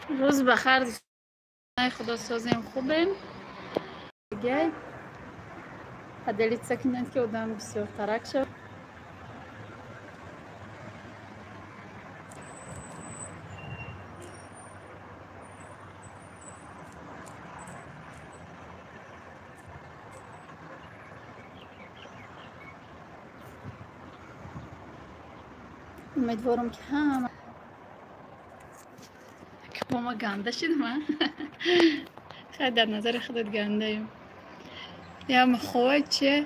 روز بخیر دوستان خدا سازیم خوبیم دیگه دلید سکنند که آدم بسیار ترک شد. امیدوارم که همه که با ما گنده شدیم خیلی در نظر خودت گنده ایم یا مخواه چه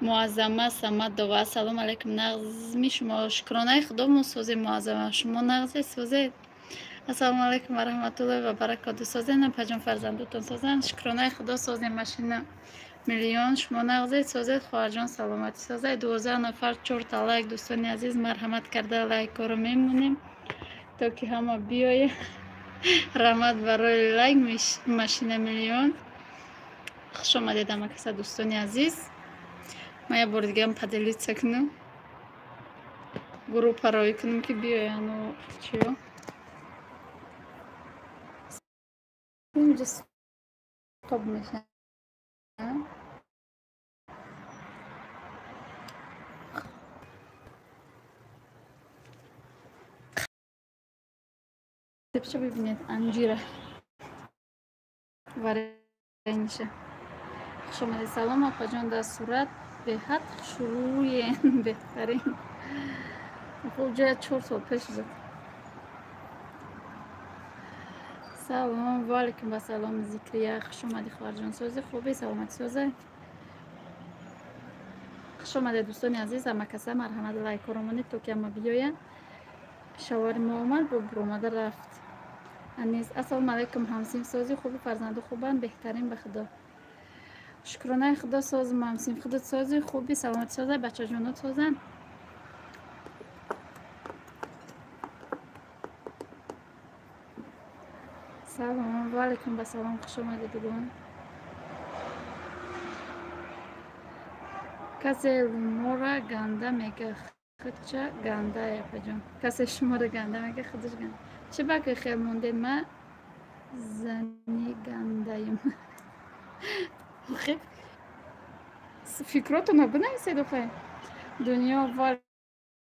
معظمه سمت دو السلام علیکم. نغزمی شما شکرانه خدا مسوزی معظمه شما نغزی سوزید. السلام علیکم و رحمت الله و برکاته. سازین پجان فرزندتون سازن شکرانه خدا سازین ماشین میلیون شما نغزید سازید. خواهر جان سلامتی سازید. 12 نفر 4 تا لایک دوستان عزیز مرحمت کرده لایک رو میمونیم تا که همه بیایه رحمت برای لایک ماشین میلیون. خوش آمدید همه کسا دوستان عزیز. ما یه بار دیگه هم پدلیت سکنم گروه پرایی کنم که بیاین و چیو اینجا ستاب میشه. تبشو ببینید انجیره ورنشه. خوش آمدید. سلام آقا جان در صورت به حد شروع بهترین خوب جای 4 سال پیش زد. سلام و علیکم و سلام ذکریه. خوش آمدی خواهر جان سازی خوبی سلامتی سازی. خوش آمدید دوستان عزیز همه کسا مرحمت لایک رو منید تو که ما بیاین شوار ما اومد با برومده رفت انیز. السلام علیکم همسیم سازی خوبی فرزند خوبن بهترین به خدا شکرانه خدا سازم. همسیم خودت سازی خوبی سلامتی سازی بچه جانات سازن. سلام و علیکم و سلام خوش آمدید دوستان. کسی ما را گنده میگه خودش گنده پجان. کسی شما را گنده میگه خودش گنده. چه باکی خیلی مونده ما زنی گنده ایم. خیلی فکراتو نبنویسید آخه. دنیا و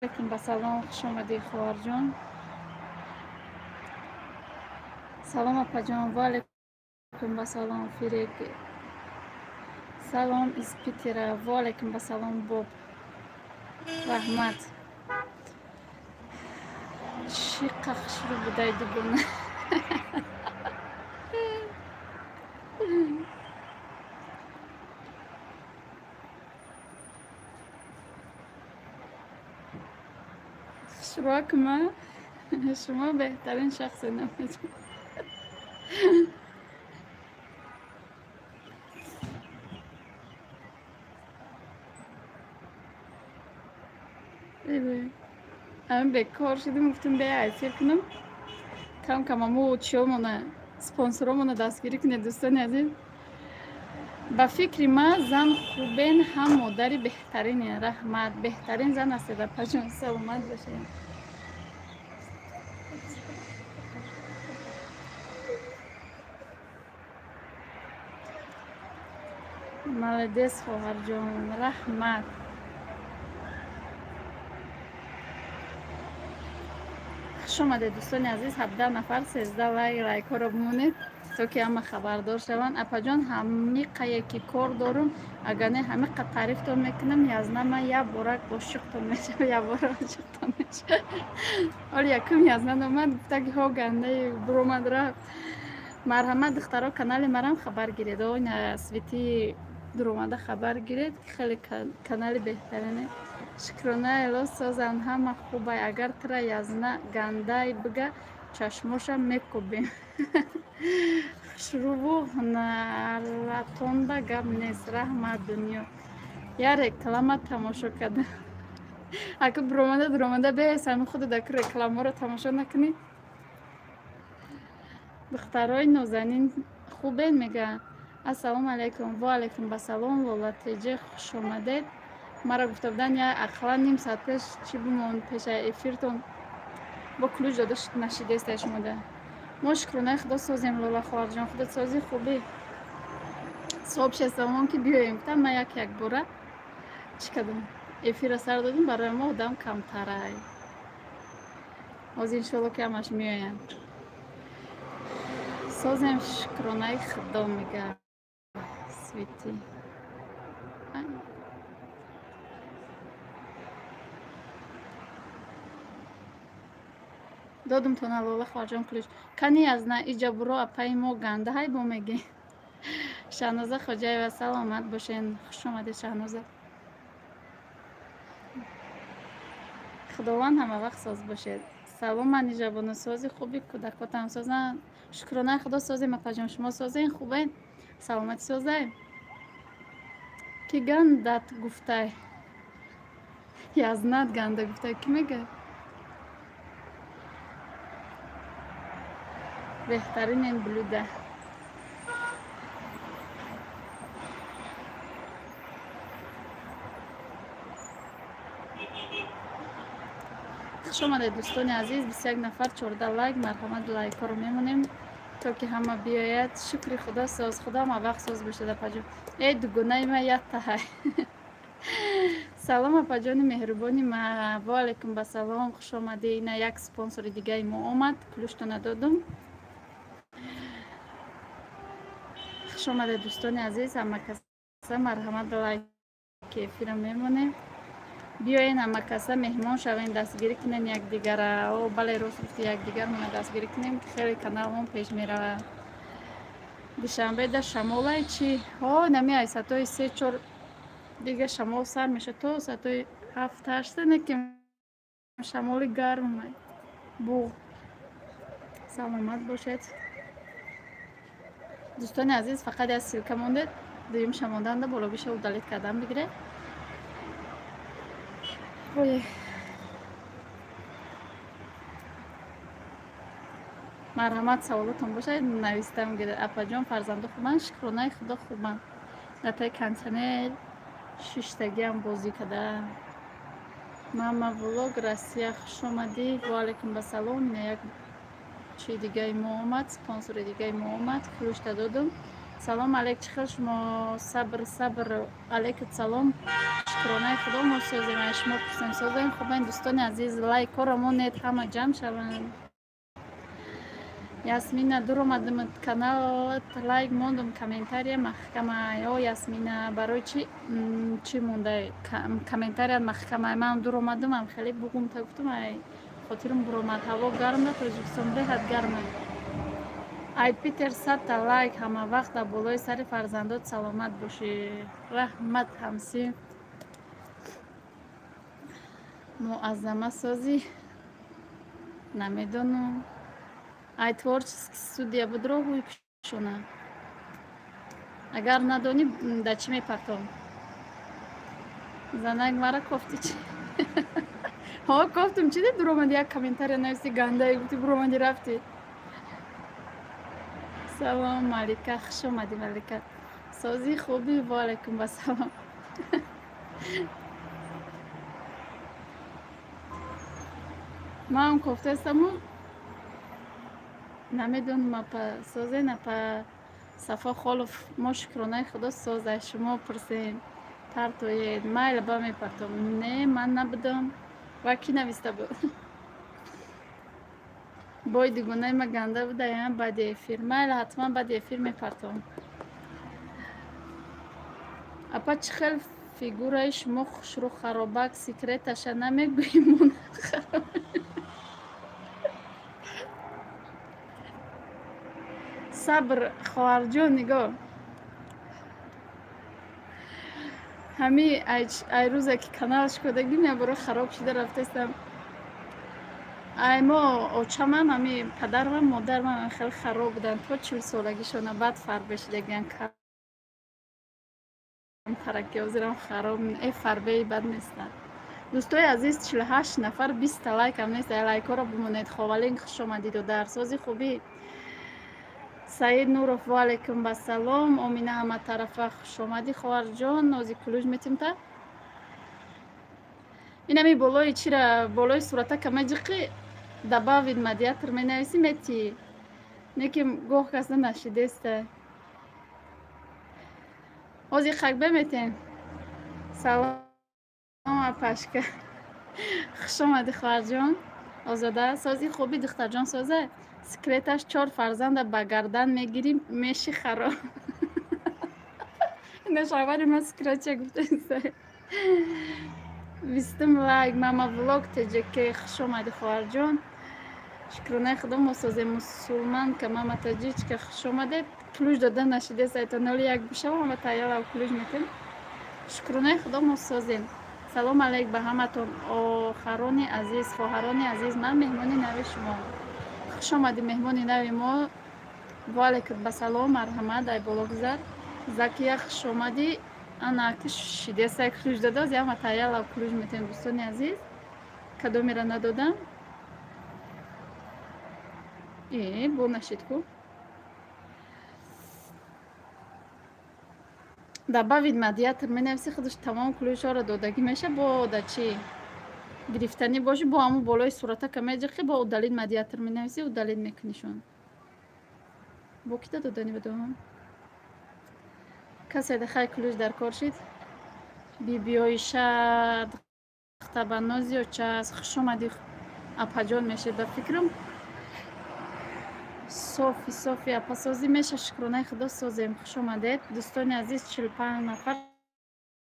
علیکم با سلام خوش آمدی خواهر جان. سلام اپا جان و علیکم با سلام فیرک. سلام اسپیتره و علیکم با سلام باب رحمت. چی قخش رو بودای دوگونه شروع کما شما بهترین شخص نمید. همین بکار شدیم گفتیم به عیسیر کنم کم کم همو چیامونه سپانسرامونه دستگیری کنه دوستان عزیز. با فکر ما زن خوبین هم مادری بهترین رحمت بهترین زن است در پجان سلامت باشه. مالدیس خواهر جان رحمت. خوش آمده دوستان عزیز. 17 نفر 13 لایک رو بمونید تا که همه خبردار شوند. اپا جان همه یکی کار دارم اگر نه همه تعریف تو میکنم یازنه من یا بارک عاشق تو میشه یا بارک عاشق تو میشه. حالا یکم یازنه اومد گفته که ها گنده برومد رفت. مرحمت دخترها کانال مرم خبر گیرید و این سویتی درومده خبر گیرید خیلی کانال بهترینه. شکرانه الا سازن همه خوبه اگر ترا یازنه گنده بگه چشماشم میکوبیم. شروع نراتونده گم نیست رحمت دنیا یا رکلامت تماشا کرده. اگه درومده به سمی خود دکر رکلام رو تماشا نکنی. دخترای نازنین خوبین میگه. السلام علیکم و علیکم بسلام لالتیجه خوش آمدید. مرا گفته بودن یا اقلا نیم ساعت پیش چی بمون پیش افیرتون با کلوش داده نشیده است شما ده. ما شکرانه خدا سازیم لالا خواهر جان، خدا سازی خوبی صبح شستمان که بیایم گفتم من یک باره چی کردم افیر سر دادیم برای ما آدم کمتره از انشالله که همش میایم سازیم شکرانه خدا میگه سویتی دادم تو نلاله خواجم کلیش کنی از نه ایجا برو اپای ما گنده های با میگی شهنازه خواجه و سلامت باشین خوش آمده شهنازه خداوند همه وقت ساز باشید سلام من ایجا بانو سازی خوبی کودکات هم سازن شکرانه خدا سازی مپاجم شما سازین خوبه سلامت سازه که گندت گفته یزنت گنده گفته کی میگه بهترین این بلوده خوش آمده دوستان عزیز 21 نفر 14 لایک مرحمت لایک ها رو میمونیم تا که همه بیاید شکر خدا ساز خدا ما وقت ساز بشه در پاجو ای دوگونه ما یاد ته سلام اپا جان مهربانی ما و علیکم با سلام خوش آمده این یک سپانسر دیگه ما اومد پلوشتو ندادم خوش آمده دوستان عزیز همه کسا مرحمت لایک که فیلم میمونه بیاین همه کسا مهمان شوین دستگیری کنین یک دیگر او بله راست گفتی یک دیگر ما دستگیری کنیم که خیلی کانال هم پیش میره دوشنبه در شمال چی ها نمیای ساعت 3 4 دیگه شمال سر میشه تو ساعت 7 8 نه که شمال گرم بو سلامت باشید دوستان عزیز فقط از سیلکه مونده دویم شماندن ده بالا بیشه و دلیت کردم بگیره اوه مرحمت سوالتون باشه نویستم گیره اپا جان فرزنده خوبن شکرانه خدا خوبن نتای کنچنل ششتگی هم بازی کده ماما ولوگ راسیه خوش اومدی و علیکم به سلام نه یک چی دیگه ما اومد سپانسر دیگه ما اومد فروش دادم سلام علیک چخیر شما صبر علیکت سلام شکرانه خدا ما سازیم شما پسیم سازیم خوبین دوستان عزیز لایک ها رو مونید همه جمع شوند یاسمینا دور اومدم کانال لایک موندم کامنتاری محکمه یا یاسمینا برای چی مونده کامنتاری محکمه من دور اومدم خیلی بگم تا گفتم خاطرم برآمد هوا گرم نه تاجیکستان بهت گرمه ای پیتر 100 تا لایک همه وقت در بالای سر فرزندات سلامت باشی رحمت همسی معظمه سازی نمیدونم ای творческий студия بدرو هوی پشونه اگر ندانی در چی میپرتم زنگ مرا گفتی چی ها گفتم چی درو من یک کامنتاری نوشتی گنده گفتی برو من رفتی سلام مالکه خوش اومدی مالکه سازی خوبی و علیکم با سلام ما هم گفته استم نمیدونم پا سازه نه پا صفا خالف ما شکرانه خدا سازه شما پرسین پرتوید مایل با میپرتم نه من نبودم و کی نویسته بود بای دیگونه ما گنده بوده یا بعد افیر مایل حتما بعد افیر میپرتم اپا چه خیلی فیگورایش مخش رو خرابک سیکرتش نمیگویمون صبر خواهر جون نگاه همی ای روزه که کانالش کدگی برو خراب شده رفته استم ای ما اوچم هم همی پدر و مادر من خیلی خراب بودن تا 40 سالگیشونه بعد فربه شدگن کم ترکی وزیرم خراب ای فربه بد نیستن دوستای عزیز 48 نفر 20 لایک هم نیست لایک ها رو بمونید خوالین خوش آمدید و درسازی خوبی سعید نورف و علیکم با سلام امینه همه طرفه خوش آمدی خواهر جان نازی کلوش میتیم تا این همی بالای چی را بالای صورته کمه جقی добавить медиатор менависим эти неким гоҳ каса нашидесте ози хак беметен салом апашка хуш омади хоҳарҷон озода сози хуби духтарҷон соза секреташ 4 фарзанда ба гардан мегирим меши хароб нешавари ма секретча гуфтаиста вистим лайк мама влог теҷеке хуш омади хоҳарҷон шукрунаи худо мусозе мусулманка мама таҷичка хуш омадед клуж дода нашидеса то 01 бишава мама тайяла клуж метем шукрунаи худо мусозем салом алейк ба ҳаматон охарони азиз хоҳарони азиз ман меҳмони нави шумо хуш омади меҳмони нави мо ваалейкум ба салом марҳамат ай бологузар закия хуш омади ана ки шидеса клуж дода аз яма тайяла клуж метем дӯстони азиз кадомира надодам бо нашидку добавить медиатор менависи худаш тамом клюшҳоро додагӣ меша бо да чи гирифтанӣ боши бо ҳамун болои суратака меҷиқи бо удалид медиатор менависи удалид мекунишон бо кита додани бадоам касе дахай клюш дар кор шид бибиоиша духтабанози очас хуш омади апаҷон мешед ба фикрам софи апасозӣ меша шукронаи худо созем хуш омадед дӯстони азиз 45 нафар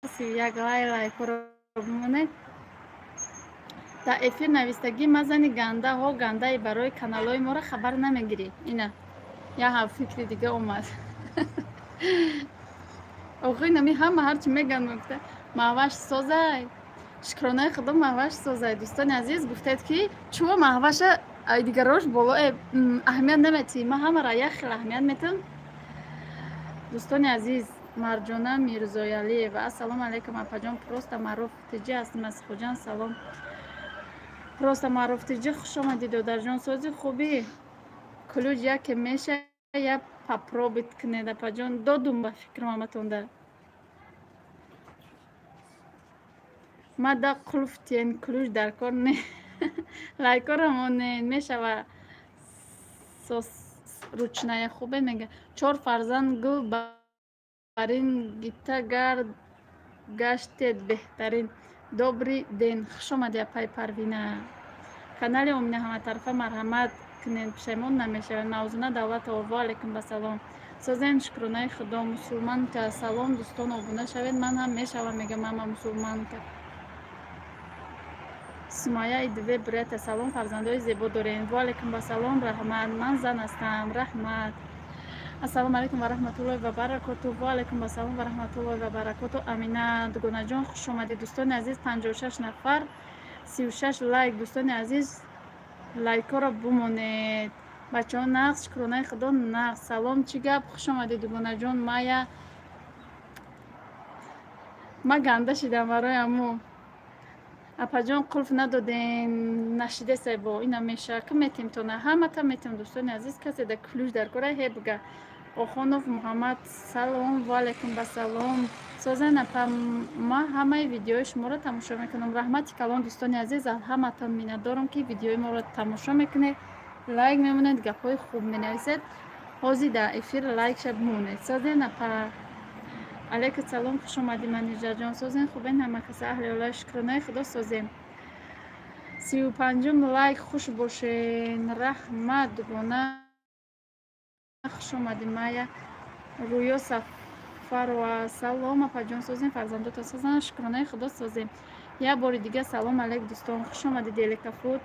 31 лайкоро бимонед дар эфир навистагӣ мазани гандаҳо гандаи барои каналҳои моро хабар намегирӣ ина яҳа фикри дига омад оғои нами ҳама ҳарчи меган гуфта маҳваш созай шукронаи худо маҳваш созай дӯстони азиз гуфтед ки чуво маҳваша дигарош боло аҳамият наметӣ ма ҳамара як хел аҳамият метам дӯстони азиз марҷона мирзоялиева ассалому алейкум апаҷон просто маъруф тиҷи ҳастим аз хуҷан салом просто маъруф тиҷи хуш омади додарҷон сози хубӣ клуҷ яке меша я попробит кунед апаҷон додум ба фикрам аматонда ма да қулфтиен клуҷ дар кор не лайкорамонен мешава ручная хубе мега 4 фарзанд гул барин гитагар гаштед беҳтарин добрий ден хуш омади апай парвина канали умина ҳаматарафа марҳамат кунед пушаймон намешавед мавзуна давлата ваалейкум ба салом созен шукрунаи худо мусулманка салом дӯстон обуна шавед ман ҳам мешавам мегам мама мусулманка сумая идве бурята салом фарзандои зебо дорен ваалейкум ба салом раҳмат ман зан ҳастам раҳмат ассалому алейкум ва раҳматуллоҳи ва баракоту ваалейкум ба салом ва раҳматуллоҳи ва баракоту амина дугонаҷон хуш омади дӯстони азиз 56 нафар 36 лайк дӯстони азиз лайкоро бумонед бачаҳо нағз шукронаи худо нағз салом чӣ гап хуш омади дугонаҷон ма ганда шидам барои аму апаҷон қулф надоден нашидесай бо ина меша ки метим тона ҳамата метим дӯстони азиз касе да клюш дар кора ҳебга охонов муҳаммад салом ваалейкум ба салом созан апа ма ҳамаи видеои шуморо тамошо мекунам раҳмати калон дӯстони азиз аз ҳаматон миннатдорам ки видеои моро тамошо мекунед лайк мемонед гапҳои хуб менависед ҳозир дар эфир лайкша бимонед созен апа алейкум салом хуш омади манижаҷон созен хубен ҳамакаса аҳли олай шукронаи худо созем 35 лайк хуш бошен раҳмат дугона хуш омади мая рӯё сафарова салом апаҷон созем фарзандота созан шукронаи худо созем як бори дига салом алейк дӯстон хуш омади делекафут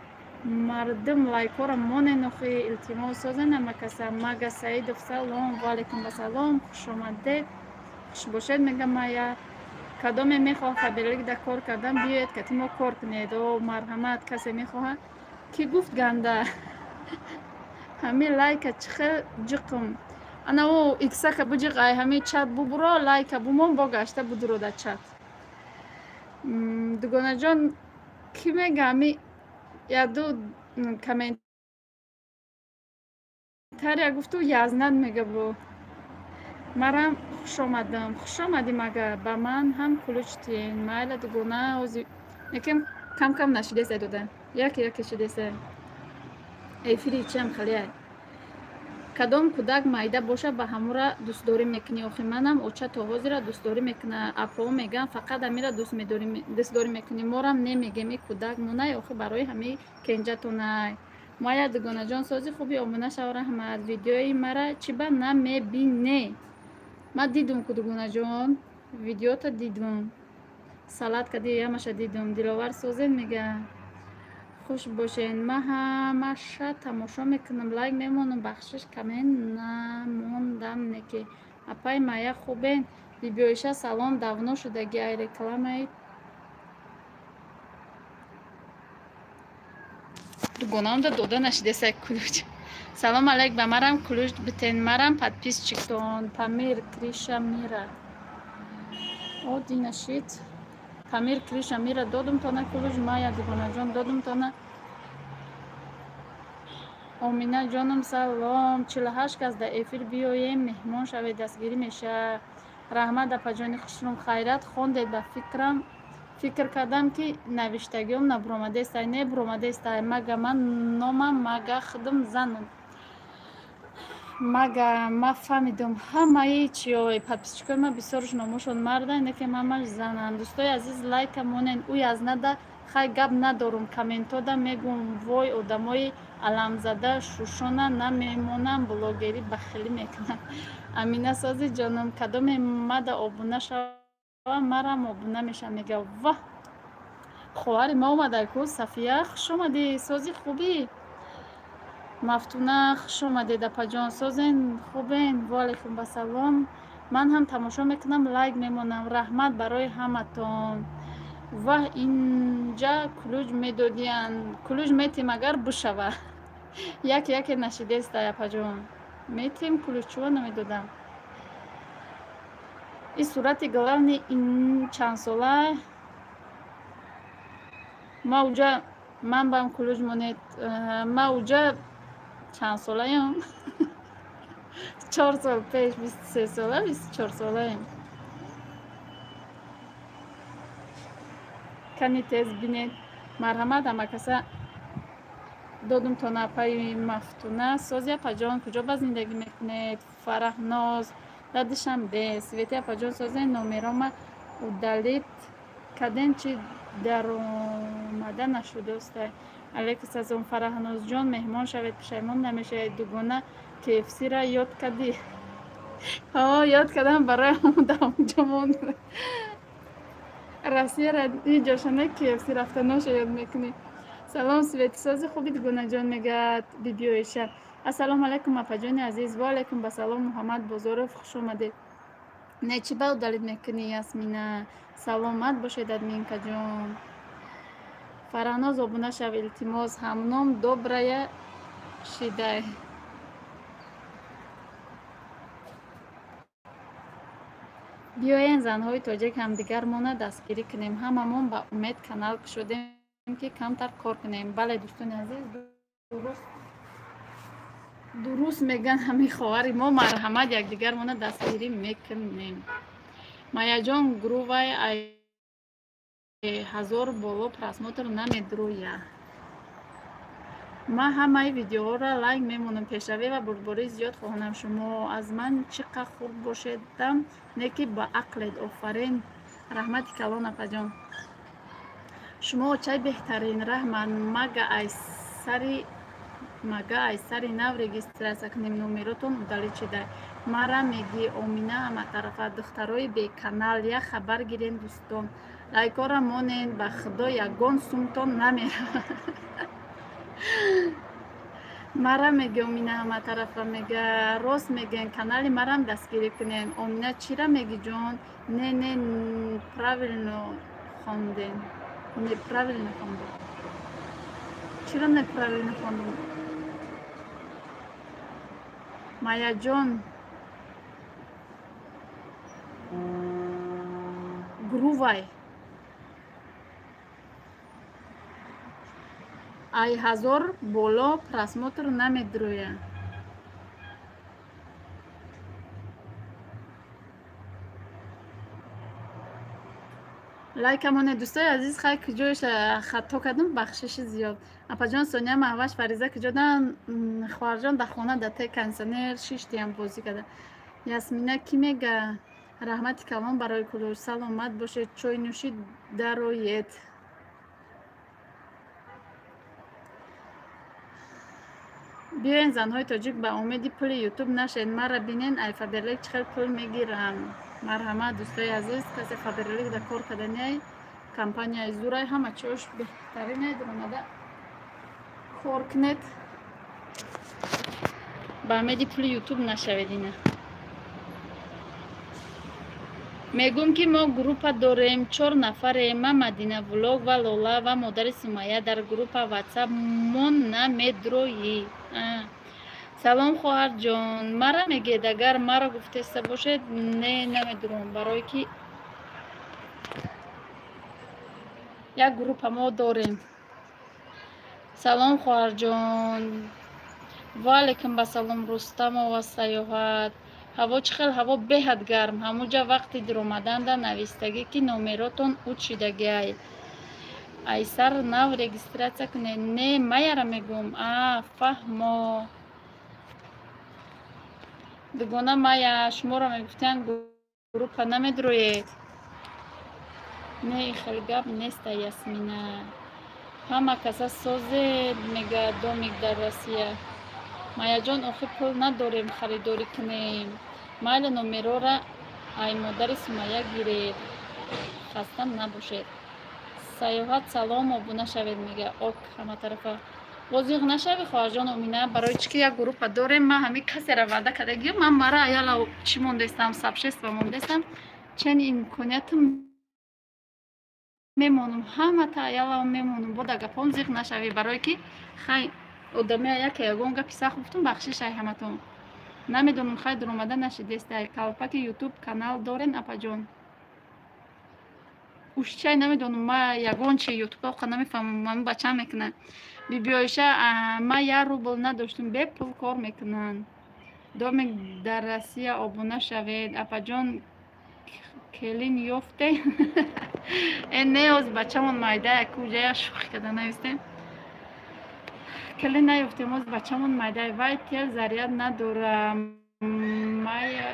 мардум лайкора монен охи илтимос созен ҳамакаса мага саидов салом ваалейкум ба салом хуш омадед хуш бошед мегам мая кадоме мехоҳад фабелик да кор кардан биёед кати мо кор кунед о марҳамат касе мехоҳад ки гуфт ганда ҳами лайка чихел ҷиқм ана о иксака буҷиқай ҳами чат бубуро лайка бумон бо гашта будурода чат дугонаҷон ки мега ҳами яду комментария гуфту язнад мега бо марам хуш омадам хуш омадӣ мага ба ман ҳам кулучтин майла дугона ҳозир якам кам нашидеса дода яке шидеса ефири чиам халиай кадом кӯдак майда боша ба ҳамура дӯстдорӣ мекунӣ охи манам оча тоғозира дӯстдорӣ мекуна апо мегӯянд фақат амира дӯстдорӣ мекунӣ морам немегем и кӯдак монай охи барои ҳамаи кенҷатонай моя дугонаҷон сози хуби омӯна шав раҳмат видеои мара чӣ ба намебине ма дидум ку дугонаҷон видеота дидум салат кади ямаша дидум диловар созен мега хуш бошен ман ҳамаша тамошо мекунам лайк мемонам бахшиш камен намондам неки апай мая хубен бибиоиша салом давно шудаги ай рекламаи дугонаамда дода нашидесай кулуҷ салом алейк ба марам кулуҷ битен марам подписчиктон памир криша мира о динашид памир криша мира додумтона кулуҷ мая дугонаҷон додумтона омина ҷонам салом 48 кас дар эфир биёем меҳмон шавед дастгирӣ меша раҳмат апаҷони хушрум хайрат хондед ба фикрам фикр кардам ки навиштагиём набуромадестай не буромадестай мага ман номам мага худум занам мага ма фаҳмидум ҳамаи чиёи подписчикои ма бисёрш номошон марда неке мамаш занам дӯстои азиз лайка монен уй аз нада хай гап надорум комментода мегум вой одамои аламзада шушона намемонам блогерӣ бахилӣ мекунам амина сози ҷонам кадоме мада обуна шава марам обуна меша мега ва хоҳари ма омадаку сафия хуш омадӣ сози хубӣ мафтуна хуш омадед апаҷон созен хубен ваалайкум басалом ман ҳам тамошо мекунам лайк мемонам раҳмат барои ҳаматон ва инҷа кулуҷ медодиянд кулуҷ метим агар бушава яке нашидестай апаҷон метим кулуҷ чува намедодам и сурати главни ин чандсола ма уҷа ман бам кулуҷ монед ма уҷа чанд солаям 4 сол пеш 23 сола 24 солаем кани тез бинед марҳамат ҳамакаса додумтон апаи мафтуна сози апаҷон куҷо ба зиндагӣ мекунед фараҳноз дадишанбе свети апаҷон созен номерома удалит каден чи даромада нашудостай алекусазон фараҳнозҷон меҳмон шавед пушаймон намешавед дугона кфсира ёд кадӣ ёд кардам барои ҳамудаҷамон россияра иҷошана кфс рафта ноша ёд мекунӣ салом светисози хуби дугонаҷон мегӯяд бибиоиша ассалому алайкум апаҷони азиз ва алайкум басалом муҳаммад бозоров хуш омадед не чӣ ба удалит мекунӣ ясмина саломат бошед админкаҷон фараҳноз обуна шав илтимос ҳамном добрая шидай биёен занҳои тоҷик ҳамдигармона дастгирӣ кунем ҳамамон ба умед канал кушодем ки камтар кор кунем бале дӯстони азиз дуруст меган ҳами хоҳари мо марҳамат якдигармона дастгирӣ мекунем маяҷон грувай ай ҳазор боло просмотр намедроя ма ҳамаи видеоҳоро лайк мемонам пешравӣ ва бурдборӣ зиёд хоҳонам шумо аз ман чӣ қа хурд бошедам неки ба ақлед офарин раҳмати калон апаҷон шумо очаи беҳтарин раҳмат мага ай сари нав регистрация кунем номеротон удалит шидай мара меги омина ҳаматарафа духтарои беканал як хабар гирен дӯстон лайкора монен ба худо ягон сумтон намеравад мара меги омина ҳаматарафа мега рост мегӯен канали марам дастгирӣ кунен омина чира меги ҷон не правилно хондем неправилно хондем чира неправилно хондем маяҷон грувай ай ҳазор боло просмотр намедроя лайкамоне дӯстои азиз хай куҷош хато кардам бахшиши зиёд апаҷон сония маҳваш фариза куҷодан хоҳарҷон дар хона дар таи кондитсионер шиштиам бозӣ карда ясмина ки мега раҳмати калон барои кулуш саломат бошед чой нӯшӣ дароед биёен занҳои тоҷик ба умеди пули ютуб нашед мара бинен ай фаберлик чӣ хел пул мегирам марҳамат дӯстои азиз касе фаберлик дар кор кардани компанияи зурай ҳама чиёш беҳтарин омада кор кунед ба умеди пули ютуб нашаведина мегӯм ки мо группа дорем 4 нафаре ма мадина влог ва лола ва модари сумайя дар группа ватсап мон намедроӣ салом хоҳарҷон мара мегед агар маро гуфтеста бошед не намедурам барое ки як группа мо дорем салом хоҳарҷон ваалейкум ба салом рустамова сайёҳат ҳаво чӣ хел ҳаво беҳад гарм ҳамуҷа вақти диромаданда навистагӣ ки номеротон уд шидагиай айсар нав регистратсия кунед не маяра мегӯм фаҳмо дугона мая шуморо мегуфтиян группа намедроед не хел гап неста ясмина ҳама каса созед мега домик дар россия маяҷон охир пул надорем харидорӣ кунем майли номерора ай модари сумайя гиред хаста набошед сайёҳат салом обуна шавед мега ок ҳама тарафа бозиғ нашави хоҳарҷон умина барои чӣ ки як группа дорем ман ҳамин касера ваъда кардагиам ман мара аяла чӣ мондестам сабшества мондестам чен имкониятам мемонам ҳамата аяла мемонам бода гапом зиқ нашави барое ки хай одамия яке ягон гапи сахт гуфтум бахшишай ҳаматон намедонам хай дуромада нашидестай калпаки ютуб канал дорен апаҷон ушчай намедонам ма ягон чи ютуб оқа намефаҳмам ман бачам мекуна бибиоиша ма як рубл надоштум бепул кор мекунанд домик дар россия обуна шавед апаҷон келин ёфте неоз бачамон майдая куҷая шӯхӣ карда навистем келин наёфтем оз бачамон майдай вай тел заряд надорам майя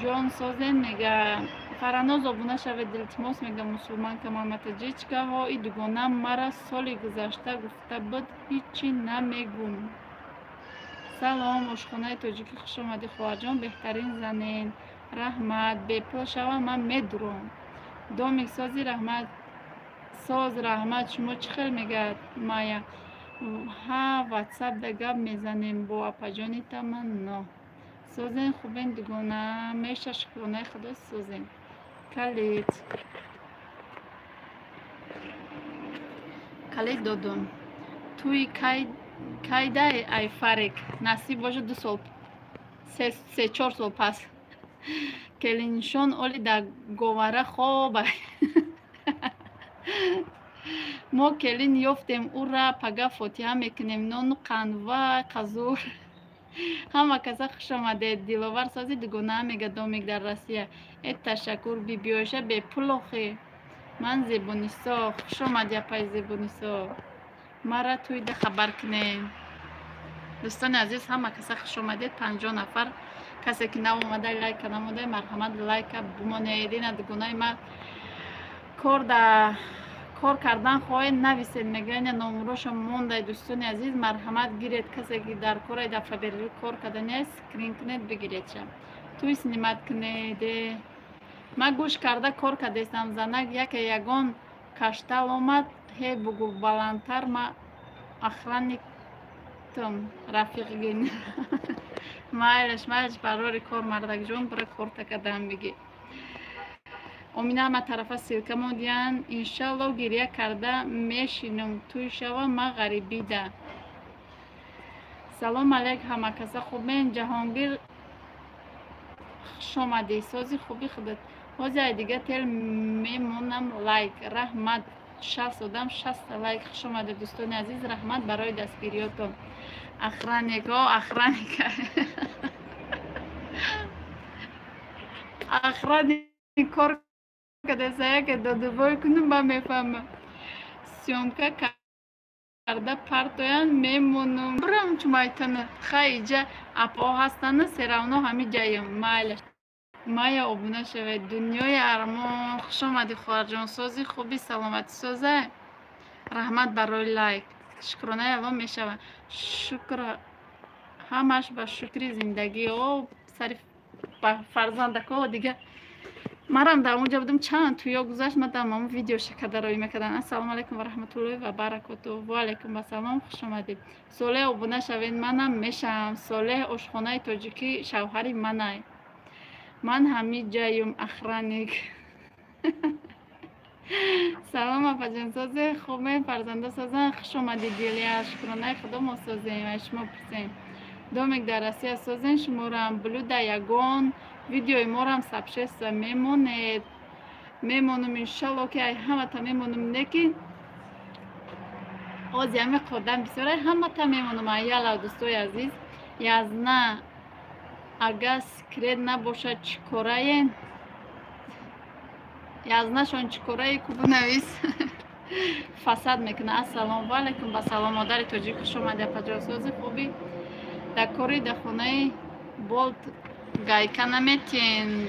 ҷон созен мега фараноз обуна шавед илтимос мега мусулманка маматаҷичкаҳо и дугона мара соли гузашта гуфта буд ҳичи намегӯм салом ошхонаи тоҷикӣ хушомадӣ хоҳарҷон беҳтарин занен раҳмат бепул шава ман медурам домик сози раҳмат соз раҳмат шумо чӣ хел мегӯяд майя ҳа ватсап да гап мезанем бо апаҷони таманно созен хубен дугона меша шукронаи худо созен калид додум туи кайдай ай фарик насиб боша 2 сол 3-4 сол пас келиншон оли да говара хобай мо келин ёфтем ура пага фотиҳа мекунем нону қанва қазур ҳама каса хушомадед диловар сози дугона мега домик дар россия ташаккур бибиоиша бепул охи ман зебунисо хушомади апай зебунисо мара туйда хабар кунед дӯстони азиз ҳама каса хушомадед 50 нафар касе ки наомадай лайка намудай марҳамат лайка бумонед ина дугонаи ма кор кардан хоҳед нависед мега ина номерошо мондай дӯстони азиз марҳамат гиред касе ки дар кораи дар фаберлик кор карданиаст скрин кунед бигиредша туи снимат кунеде ма гӯш карда кор кардестам занак яке ягон каштал омад ҳе бугу баландтар ма охранникам рафиқгин майлаш барори кор мардакҷон бура корта кардам биги омина ҳама тарафа силка модиян иншалло гирия карда мешинум туи шава ма ғарибида салом алейк ҳама каса хубен ҷаҳонгир хушомадӣ сози хуби худат ҳози ай дига тел мемонам лайк раҳмат 60 одам 60 лайк хушомада дӯстони азиз раҳмат барои дастгириётон охранника охранник кор کدسایه که دادوبای کنم با میفهمم سیومکا کرده پرتویان میمونم برم چمایتنه خیجا اپا هستن سراونا همه جایم مایلش مایا ابونه شوه دنیای ارمان خوش آمدی خواهر جان سازی خوبی سلامتی سازه رحمت برای لایک شکرانه الان میشوه شکر همش به شکری زندگی و سری فرزندکا دیگه مرم در اونجا بودم چند تویا گذاشت من تمام ویدیو شکدروی میکردن. السلام علیکم و رحمت الله و برکاته و علیکم السلام خوش آمدید صالح ابونه شوید منم میشم صالح اشخانه تاجیکی شوهری منای من همین جایم اخرانیک سلام افا جان سازه خوبه فرزنده سازن خوش آمدید دیلیا شکرانه خدا ما سازیم و شما پرسیم دومک در رسی سازن شما رو هم بلو در یگان ویدیوی ما رو هم سبشست و میمونید میمونم انشالله که همه تا میمونم نکن آز یمی قدم بسیاره همه تا میمونم ایالا دوستای عزیز یازنه اگه سکرت نباشه چکاره این یازنه شون چکاره کوبو نویس فساد میکنه. السلام علیکم با سلام مادر تاجیک خوش اومده پجاسازی خوبی در کاری در خونه بولت گایکا نمیتین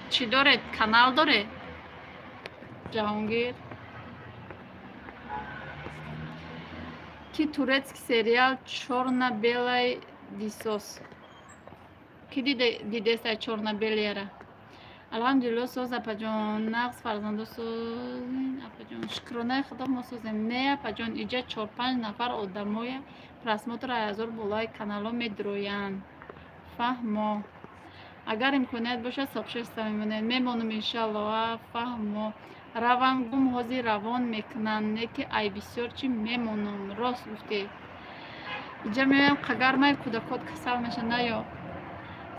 چی داره کانال داره جهانگیر کی турецкий сериал черно-белый дисос کی دیدست черно-белый الحمدلله سوز اپا جان نقص فرزنده سوز اپا جان شکرانه خدا ما سوزیم نه اپا جان اینجا 4-5 نفر آدمای پرسماتر ازار بالای کانالا میدروین فهمو اگر امکانیت باشه سابشست میمونید میمونم انشالله فهمو روان گم هازی روان میکنن نه که ای بسیار چی میمونم راست گفتی اینجا میمونم قگر مای کودکات کسل میشه نه یا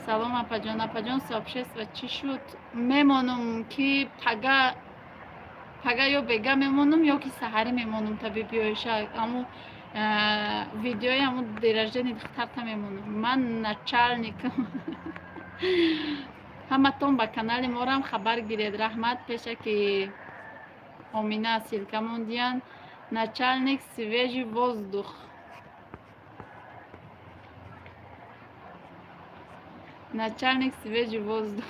سلام اپا جان سابشست و چی شد میمونم که پگا یا بگا میمونم یا که سحری میمونم تا بیایشه اما ویدیوی همون درجه ندختر تا میمونم من نچالنیکم همه تون با کانال ما هم خبر گیرید رحمت پیشه که امینه سیلکه موندیان начальник свежий воздух начальник свежий воздух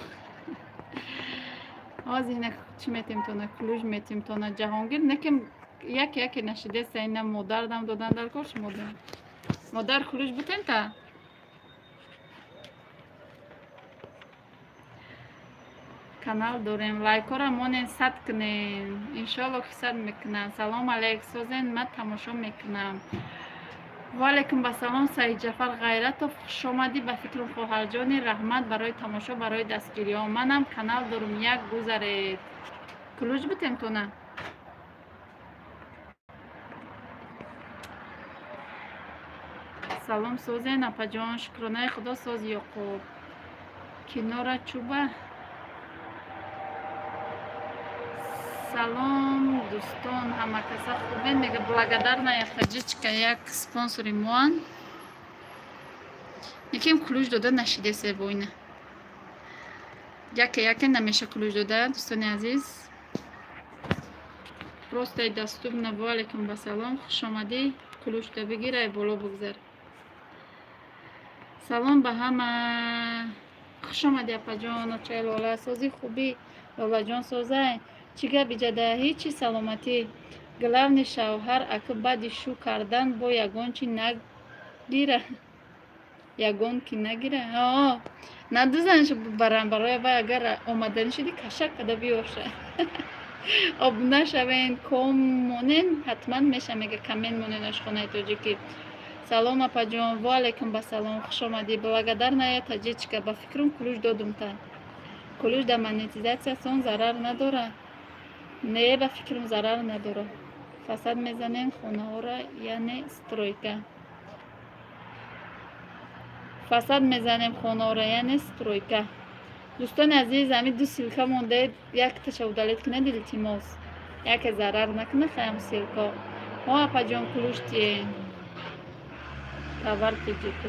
آز اینه چی میتیم تونه کلوش میتیم تونه جهانگیر نکیم یکی نشیده سینه مادر دم دادن در کارش مادر کلوش بودیم تا کانال داریم لایک را مونین 100 کنین انشالله که 100 میکنن سلام علیک سوزین من تماشا میکنم و علیکم با سلام سعید جعفر غیرت و خوش آمدی به فکر خواهر جانی رحمت برای تماشا برای دستگیری ها منم کانال دارم یک گذارید کلوش بتیم تو نه سلام سوزین اپا جان شکرانه خدا ساز یعقوب کنار چوبه سلام دوستان همه کسا خوبین میگه благодарна خجیچکا یک سپانسوری موان یکیم کلوش داده نشیده سه بوینه یکی نمیشه کلوش داده دوستان عزیز просто доступно و علیکم با سلام خوش آمدی کلوش ده بگیره بالا بگذار سلام به همه خوش آمدی اپا جان چای لاله سازی خوبی لاله جان سازه چیگه بیجده هیچی سلامتی گلرن شوهر اکه بعد شو کردن با یگان چی نگیره یگان کی نگیره ندوزنش برن برای و اگر آمدن شدی کشک کده بیوشه اب نشوین کم مونین حتما میشه میگه کمین مونین اشخانه تاجیکی سلام اپا جان و علیکم با سلام خوش آمدی благодарна تاجیچکا با فکرم کلوش دادم تا کلوش در منیتیزاچیا سون ضرر نداره نه به فکرم ضرر نداره فساد میزنین خونه ها را یعنی سترویکا فساد میزنیم خونه ها را یعنی سترویکا دوستان عزیز همین دو سیلکا مونده یک تشودالیت کنه دیلتیموس یک ضرر نکنه خیام سیلکا ها اپا جان کلوش تیه کور تیجیکو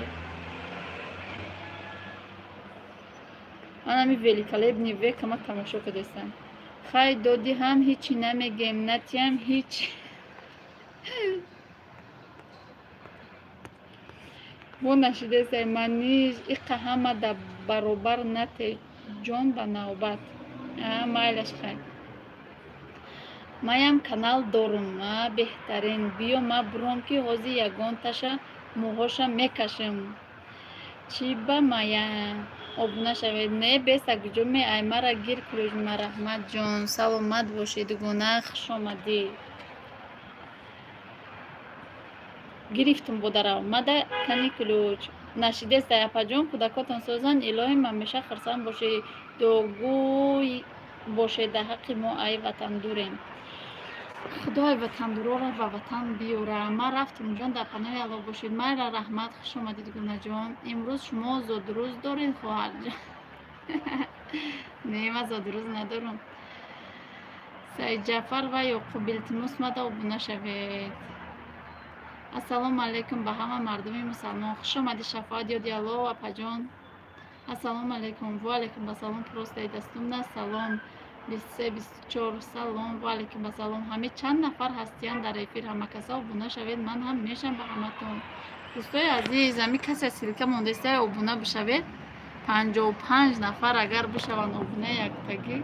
анами великолепный век ама тамошо кардестам. Хай доди ҳам ҳичи намегем, натиам ҳич. бо нашидестай маниш иқа ҳама да баробар нате ҷон ба навбат. Майлаш хай. Маям канал дорум, беҳтарин. Биё ма буром ки ҳозир ягонташа мӯҳоша мекашем. Чӣ ба мая обуна шавед. Не беса куҷо меай мара гир кулӯҷ ма раҳмат ҷон. Саломат бошед гуна хуш омадӣ. гирифтум бодарав мада кани кулӯҷ. Нашидестай апаҷон кӯдакотон созан илоҳим ҳамеша хурсанд бошед. Догӯй бошед дар ҳаққи мо ай ватандурем. худои ватандуроро ба ватан биёра. Ман рафтум ҷон дар паноҳи Аллоҳ бошед. Майра раҳмат хуш омадед гунаҷон. имрӯз шумо зодрӯз доред хоҳарҷон? Не ман зодрӯз надорам. Саидҷаъфар ва ёқуб илтимос мада обуна шавед. ассалому алайкум ба ҳама мардуми мусалмон. хуш омадед шафоат ёди Аллоҳ апаҷон. ассалому алайкум. ва алайкум ассалом. простаи дастумна салом. 23-24 салом. ва алайкум ассалом. ҳаме чанд нафар ҳастиян дар эфир. ҳама каса обуна шавед. ман ҳам мешам ба ҳаматон. дӯстои азиз ҳами касе силка мондастаи обуна бишавед. 55 нафар агар бишаванд обуна яктагӣ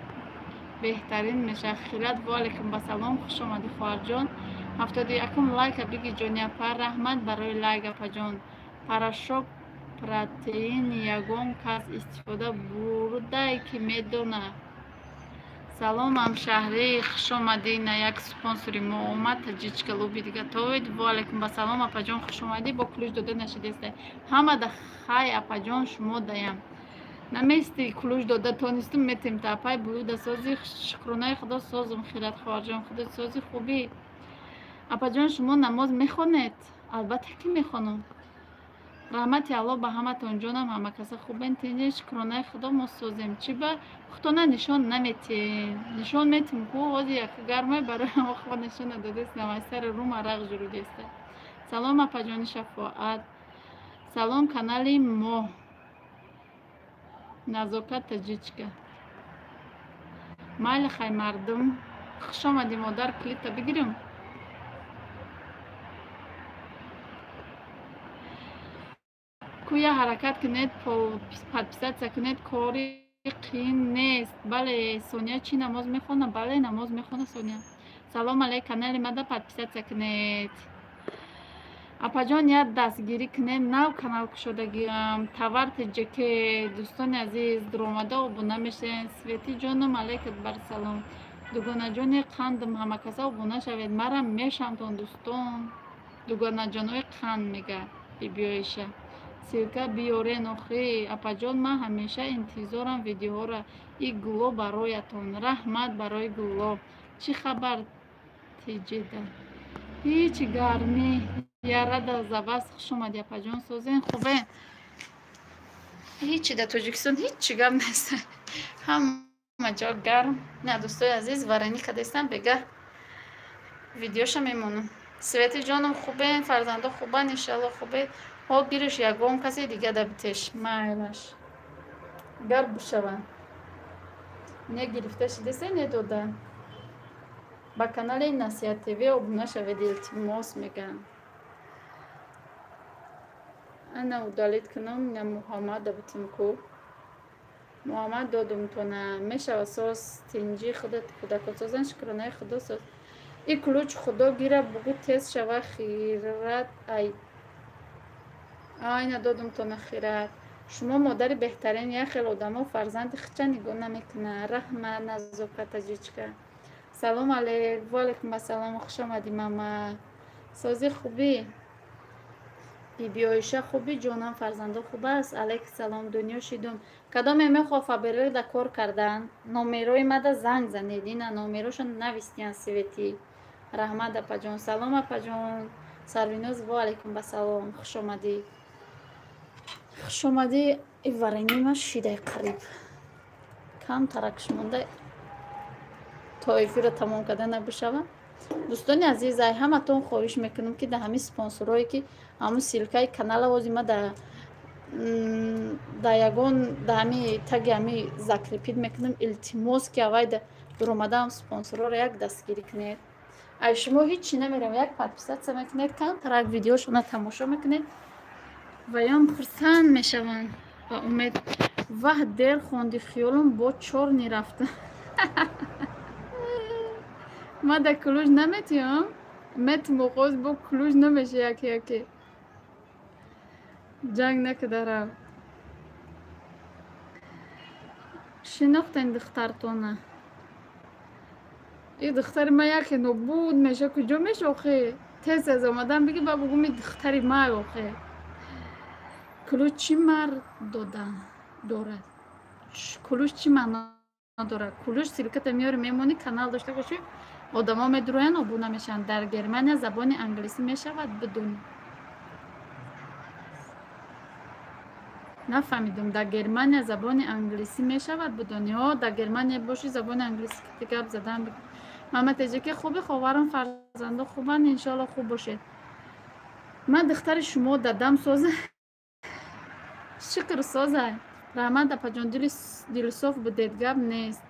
беҳтарин меша. хират. ва алайкум ассалом. хуш омадӣ хоҳарҷон. 71 лайка биги ҷоняпа. раҳмат барои лайк апаҷон. парашок протеин ягон кас истифода бурдай ки медона. салом ҳамшаҳрӣ хуш омадӣ. на як спонсори мо омад таҷичка луби дигатовид. ва алайкум ассалом апаҷон. хуш омадӣ. бо кулӯҷ дода нашидестай ҳама да хай апаҷон шумо даям намести кулӯҷ дода тонистум метим тапай булуда сози шукронаи худо созум. хират хоҳарҷон. худо сози хубӣ. апаҷон шумо намоз мехонед? албатта ки мехонам. раҳмати Аллоҳ ба ҳаматон ҷонам. ҳама каса хубен. тини шукронаи худо мо созем. чӣ ба худтона нишон наметем? нишон метим ку ҳозир як гармай барои мо худо нишон надодест. намай сари рум арақ журудеста. салом апаҷони шафоат. салом канали мо назокат таҷичка. майли хай мардум. хуш омадӣ модар. клипта бигирем. кӯя ҳаракат кунед, подписатсия кунед, кори қиин нест. бале сония чӣ намоз мехона? бале намоз мехона сония. салом алейк канали мада подписатсия кунед. апаҷон як дастгирӣ кунед. нав канал кушодагиам таварти ҷеке. дӯстони азиз дуромада обуна мешавен. свети ҷоном алейкат барсалом. дугонаҷони қандам ҳама каса обуна шавед. мара мешамтон дӯстон. дугонаҷонои қанд мега бибиёиша силка биёрен охи. апаҷон ман ҳамеша интизорам видеоҳора. и гуло бароятон. раҳмат барои гуло. чӣ хабар тиҷеда? ҳеҷ гармӣ ярада забаст. хуш омадӣ апаҷон. созен хубе? ҳечи дар тоҷикистон ҳечи гам нест. ҳама ҷо гарм. на дӯстои азиз варенӣ кадестам бега видеоша мемонам. свети ҷоном хубен? фарзандо хубан? иншалло хубед. ҳо гириш ягон касе дига дабитеш майлаш гар бушаванд. не гирифта шидеса не дода. ба канали насиҳат тв обуна шавед. илтимос мегӯям. ана удалит кунам. на муҳаммад дабитим ку муҳаммад додумтона мешава соз тинҷи худат кӯдакот созан шукронаи худо соз. и кулӯч худо гира бугу тез шава хират ай айна додумтона хират. шумо модари беҳтарин. як хел одамо фарзанди хича нигоҳ намекунанд. раҳмат назокат таҷичка. салом алейк. ва алайкум ассалом. хуш омадӣ мама. сози хубӣ? бибиёиша хубӣ ҷонам? фарзандо хуб аст? алейкум салом. дунё шидум. кадоме мехоҳ фабрикада кор кардан? номерои мада занг занед. ина номероша навистиян свети. раҳмат апаҷон. салом апаҷон. сарвиноз. ва алайкум ассалом. хуш омадӣ. хуш омадӣ. варенима шидай қариб кам таракш монда то эфира тамом карда набишава. дӯстони азиз ай ҳаматон хоҳиш мекунам ки дар ҳамин спонсорое ки ҳамун силкаи канала озима дар да ягон да ҳами таги ҳами закрепит мекунем. илтимос ки авайда дуромадаам спонсорро як дастгирӣ кунед. ай шумо ҳечи намерам, як подписатсия мекунед, камтарак видеошона тамошо мекунед ва ям хурсанд мешаванд ва умед. ваҳд дер хонди хиёлам бо чорни рафта. ма да Клуж наметиям, метмоғоз бо Клуж намеша яке яке. ҷанг накуда рав. шинохтен духтартона. ин духтари ма яке нобуд меша, куҷо меша охе? Тез аз омадам биги ба бугум ин духтари ма охе. Клуж чӣ мард дорад? Клуж чӣ маъно дорад? Клуж силката меёри мемонӣ, канал дошта бошӣ, одамо медуроян, обуна мешаванд. Дар Германия забони англисӣ мешавад, бидуни. нафаҳмидум. Дар Германия забони англисӣ мешавад, бидуни. Дар Германия бошӣ забони англисӣ гап задан. маматеҷаки хуби ховарам, фарзандо хубанд, иншоалло хуб бошед. ман духтари шумо дадам соза. шукр соза. раҳмат апаҷон, дили соф будед, гап нест.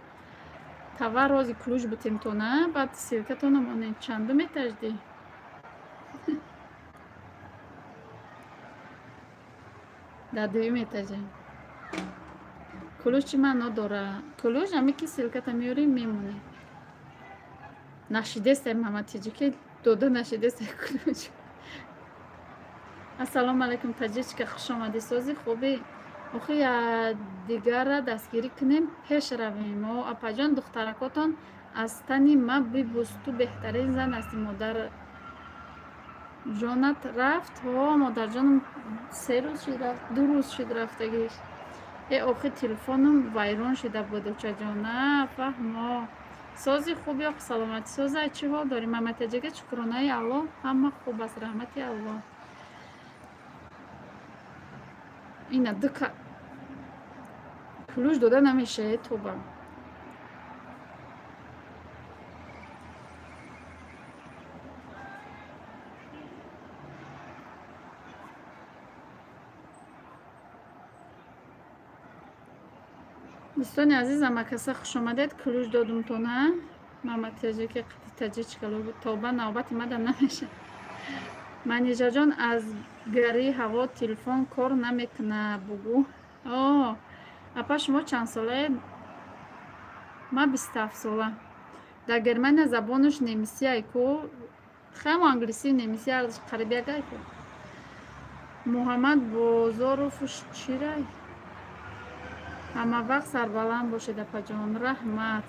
тава рози Клуж бутем тона, баъд силкатона монед чандум этажди. дар дуюм этажа. Клуж чӣ маъно дора? Клуж ҳаме ки силката меёрӣ мемонед. нашидестай маматиҷики дода нашидестай Клуж. ассалому алайкум таҷичка, хуш омадӣ. сози хуби охи дигара дастгирӣ кунем, пеш равем. апаҷон, духтаракотон аз тани ма бибус. ту беҳтарин зан ҳастӣ. модар ҷонат рафт? модарҷонам 3 рӯз шид рафт, 2 рӯз шид рафтагиш. охи телефонам вайрон шида буд очаҷон. нафаҳмо. сози хуби охи саломатӣ. соза чӣ ҳол дорӣ? маматаҷага шукронаи аллоҳ, ҳама хуб аст, раҳмати аллоҳ. ина дука Клуж дода намешавад тоба. дӯстони азизам, акаса хуш омадед. Клуж додумтона. маматаҷаки таҷичкалу тоба навбати мада намеша. манижаҷон, аз гари ҳаво телефон кор намекуна бугу. апа шумо чанд солаед? ма 27 сола. дар Германия забонуш немисӣ айку. хамо англисӣ немисӣ ардаш қариб як айку. муҳаммад бозоровуш чирай? ҳама вақт сарбаланд бошед апаҷон. раҳмат.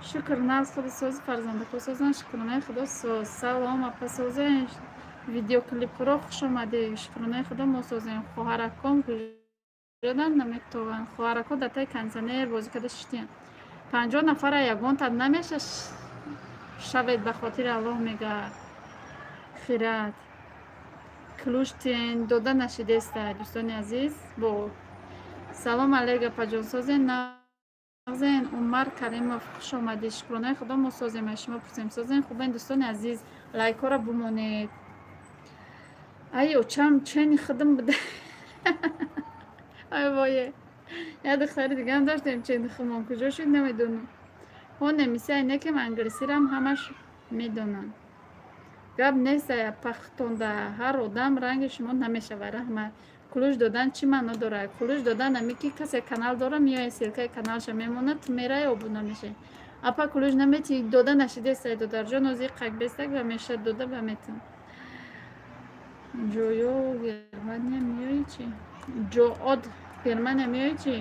шукр нарз худи сози фарзандако созан. шукронаи худо соз. салом апа созен. видеоклипро хуш омадӣ. шукронаи худо мо созем. хоҳараком куҷодан наметованд? хоҳарако датаи кондисионер бозӣ када шиштиян. 50 нафара ягонтад намеша шавед ба хотири аллоҳ мега хират. Клуж тен дода нашидеста. дӯстони азиз, бо салом алейк апаҷон. созен нағзен. умар каримов хуш омадӣ. шукронаи худо мо созем. аз шумо пурсем. созен хубен дӯстони азиз, лайкора бимонед. ай очам чайни худам буда. ай вое, я духтари дигам доштем чайни худам, куҷо шуд намедонам. немисӣ айнакем англисирам ҳамаш медонанд. гап нест пахтонда. ҳар одам ранги шумо намешавад. раҳмат. Клуж додан чӣ маъно дорад? Клуж додан ҳаме ки касе канал дора, меояд силкаи каналша мемонад, ту мераи обуна мешавӣ. апа Клуж наметӣ дода нашидестай? додарҷон ози қакбестак ва меша дода ба метон. ҷоё Германия меоӣ чӣ? ҷоод Германия меоӣ чӣ?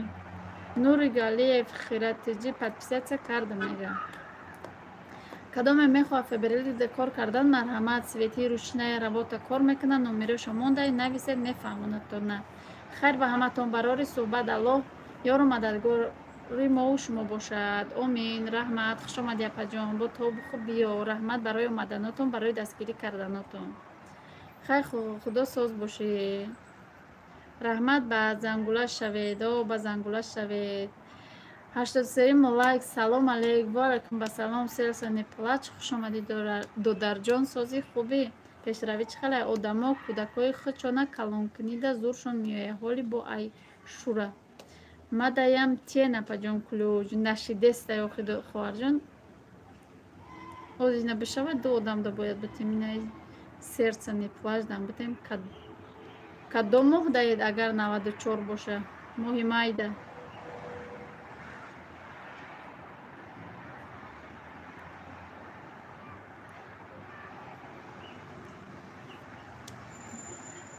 нури галиев хиратиҷи подписатсия кардам мега. кадоме мехоҳад фебрилида кор кардан? марҳамат. свети рушнаи работа кор мекунад. номерошо мондай нависед, мефаҳмонад то на. хайр ба ҳаматон. барори суҳбат аллоҳ ёру мададгори мову шумо бошад. омин. раҳмат. хуш омадӣ апаҷон. бо тобу хуб биё. раҳмат барои омаданотон, барои дастгирӣ карданотон. хайр худо соз бошӣ. раҳмат. ба зангула шавед. ба зангула шавед. 83 лайк. салом алейк. ва алайкум басалом. селса не плач. хуш омадӣ додарҷон. сози хубӣ. пешравӣ чӣ хеле одамо кӯдакҳои худшона калонкунида зуршон меояд ҳоли бо ай шура мадаям тена паҷон кулӯҷ нашидеста охидо хоҳарҷон озина бишавад ду одам да бояд бутем инаи сердце не плаждам бутем кадом моҳ даед агар 94 боша моҳи майда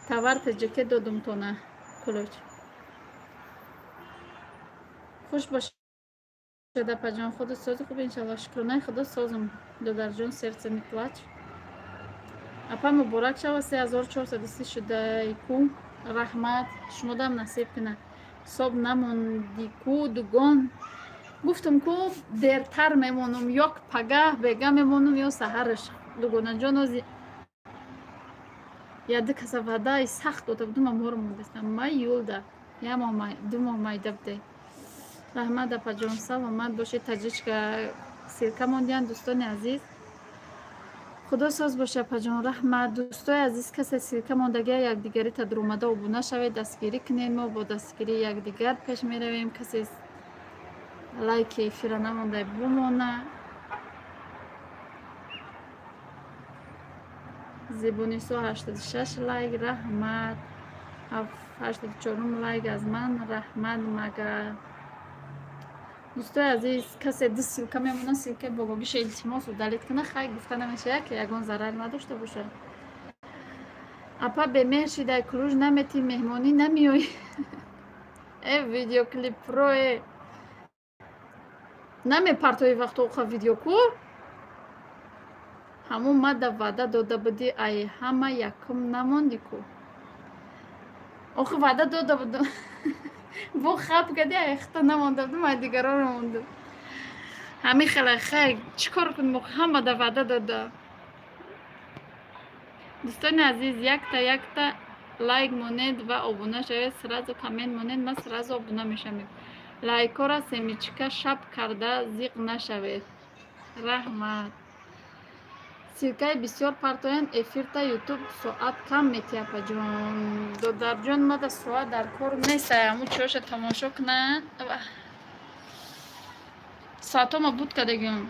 таварте ҷеке додум тона кулӯҷ хуш бошада паҷон худу сози хуб иншалло шукронаи худо созум додарҷон сердце не плач апа муборак шава 3430 шудаи ку раҳмат шумодам насиб кина соб намонди ку дугон гуфтум ку дертар мемонум ёк пагаҳ бега мемонум ё саҳараш дугонаҷон ози яды каса вадаи сахт дода будум аморо мондастам май юлда я моҳ май ду моҳ майда буде раҳмат апаҷон саломат бошед таҷричка сирка мондиян дӯстони азиз худо соз боша апаҷон раҳмат дӯстои азиз касе сирка мондагия якдигари тадромада обуна шавед дастгирӣ кунед мо бо дастгирии якдигар пеш меравем касе лайки эфира намонда бумона зебунисо 86 лайк раҳмат 84 лайк аз ман раҳмат мага дӯстои азиз касе ду силка мемона силка богогиша илтимосу далит куна хай гуфта намешая ки ягон зарар надошта боша апа бемеҳр шидай кулӯж наметӣ меҳмонӣ намеоӣ видеоклип прое намепартои вақту оха видеоку ҳамун мада ваъда дода будӣ ай ҳама якум намонди ку охи ваъда дода будум бо хаб кади яхта намонда будум ай дигароро монду ҳамин хеле хай чӣ кор кунем ҳама да ваъда дода дӯстони азиз якта лайк монед ва обуна шавед сразу коммент монед ман сразу обуна мешавем лайкора семичка шаб карда зиқ нашавед раҳмат силкаи бисёр партоян эфирта ютуб соат кам метия апаҷон додарҷон мада соат дар кор неста ҳамун чиёша тамошо кунад соатома буд кадагиён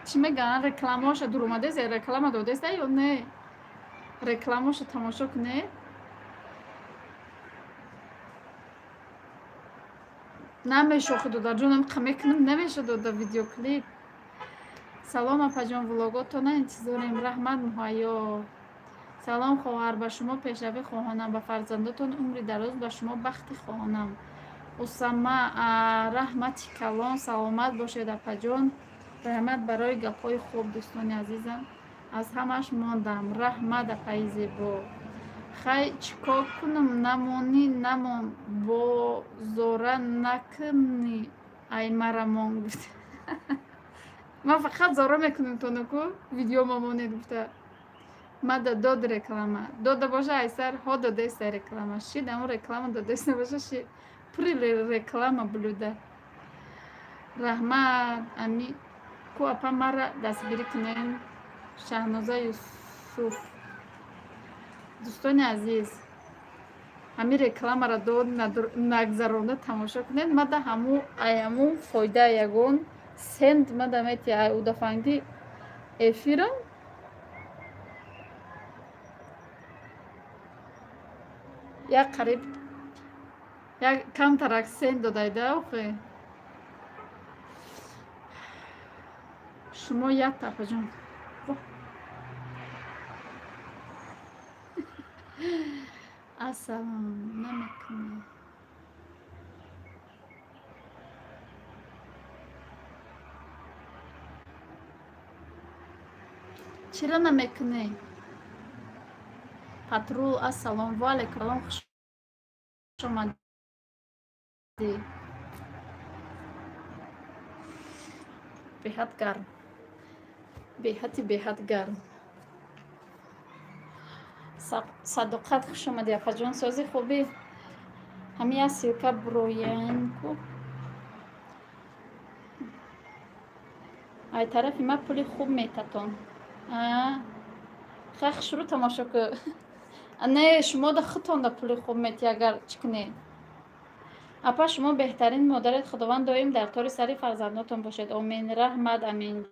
чӣ мегӯян рекламаоша дуромадест реклама додеста ё не рекламаоша тамошо кунед намешохи додарҷонам қамекунам намеша дода видеоклип салом апаҷон влоготона интизорем раҳмат муҳайё салом хоҳар ба шумо пешравӣ хоҳонам ба фарзандотон умри дароз ба шумо бахти хоҳонам усама раҳмати калон саломат бошед апаҷон раҳмат барои гапҳои хуб дӯстони азизам аз ҳамаш мондам раҳмат апаи зебо хай чӣ кор кунам намонӣ намон бо зора накунӣ ай марамон гуфт ман фақат зора мекунам тонаку видео мамонед гуфта мада дод реклама дода боша айсар ҳо додеста реклама шид амон реклама додеста боша шид пури реклама блюда раҳмат ами ку апа мара дастгирӣ кунем шаҳноза юсуф дӯстони азиз ҳамин рекламаро дод нагзарона тамошо кунед мада ҳамун фоида ягон сент мада мети удафанги эфира як қариб як камтарак сент додайда охе шумо як апаҷон ассалом намекунед чира намекунед патрул ассалом ваалайкум хуш омадӣ беҳад гарм беҳад гарм садоқат хуш омадӣ апаҷон сози хубӣ ҳамин як силка броянку ай тарафи ма пули хуб метатон خخ شروع تماشا کو. نه شما دا خودتان دا پول خوب میتی اگر چکنی. اپا شما بهترین مادرت خداوند دائم در طور سری فرزنداتون باشد. آمین. رحمت امین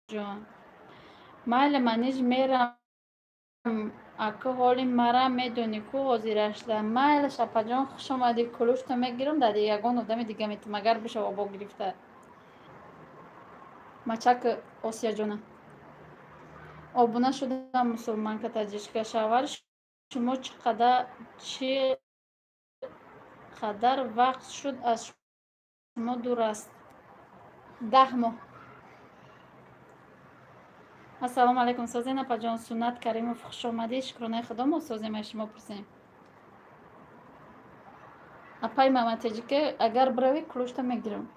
جان. مال منیج میرم اکه حالی مرا میدونی کو حاضرش ده. مال شپا جان خوش آمدی. کلوشتو میگیرم در یگان آدم دیگه میتونم اگر بشه آبا گرفته. مچک آسیا جانم. آبونه شدم مسلمان که تجیشک شاور. شما چی قدر وقت شد از شما دور است؟ 10 ماه. السلام علیکم سازین اپا جان سنت کریم و خوش آمدی. شکرانه خدا ما سازیم شما پرسیم. اپای مامتجی که اگر بروی کلوشتا میگیرم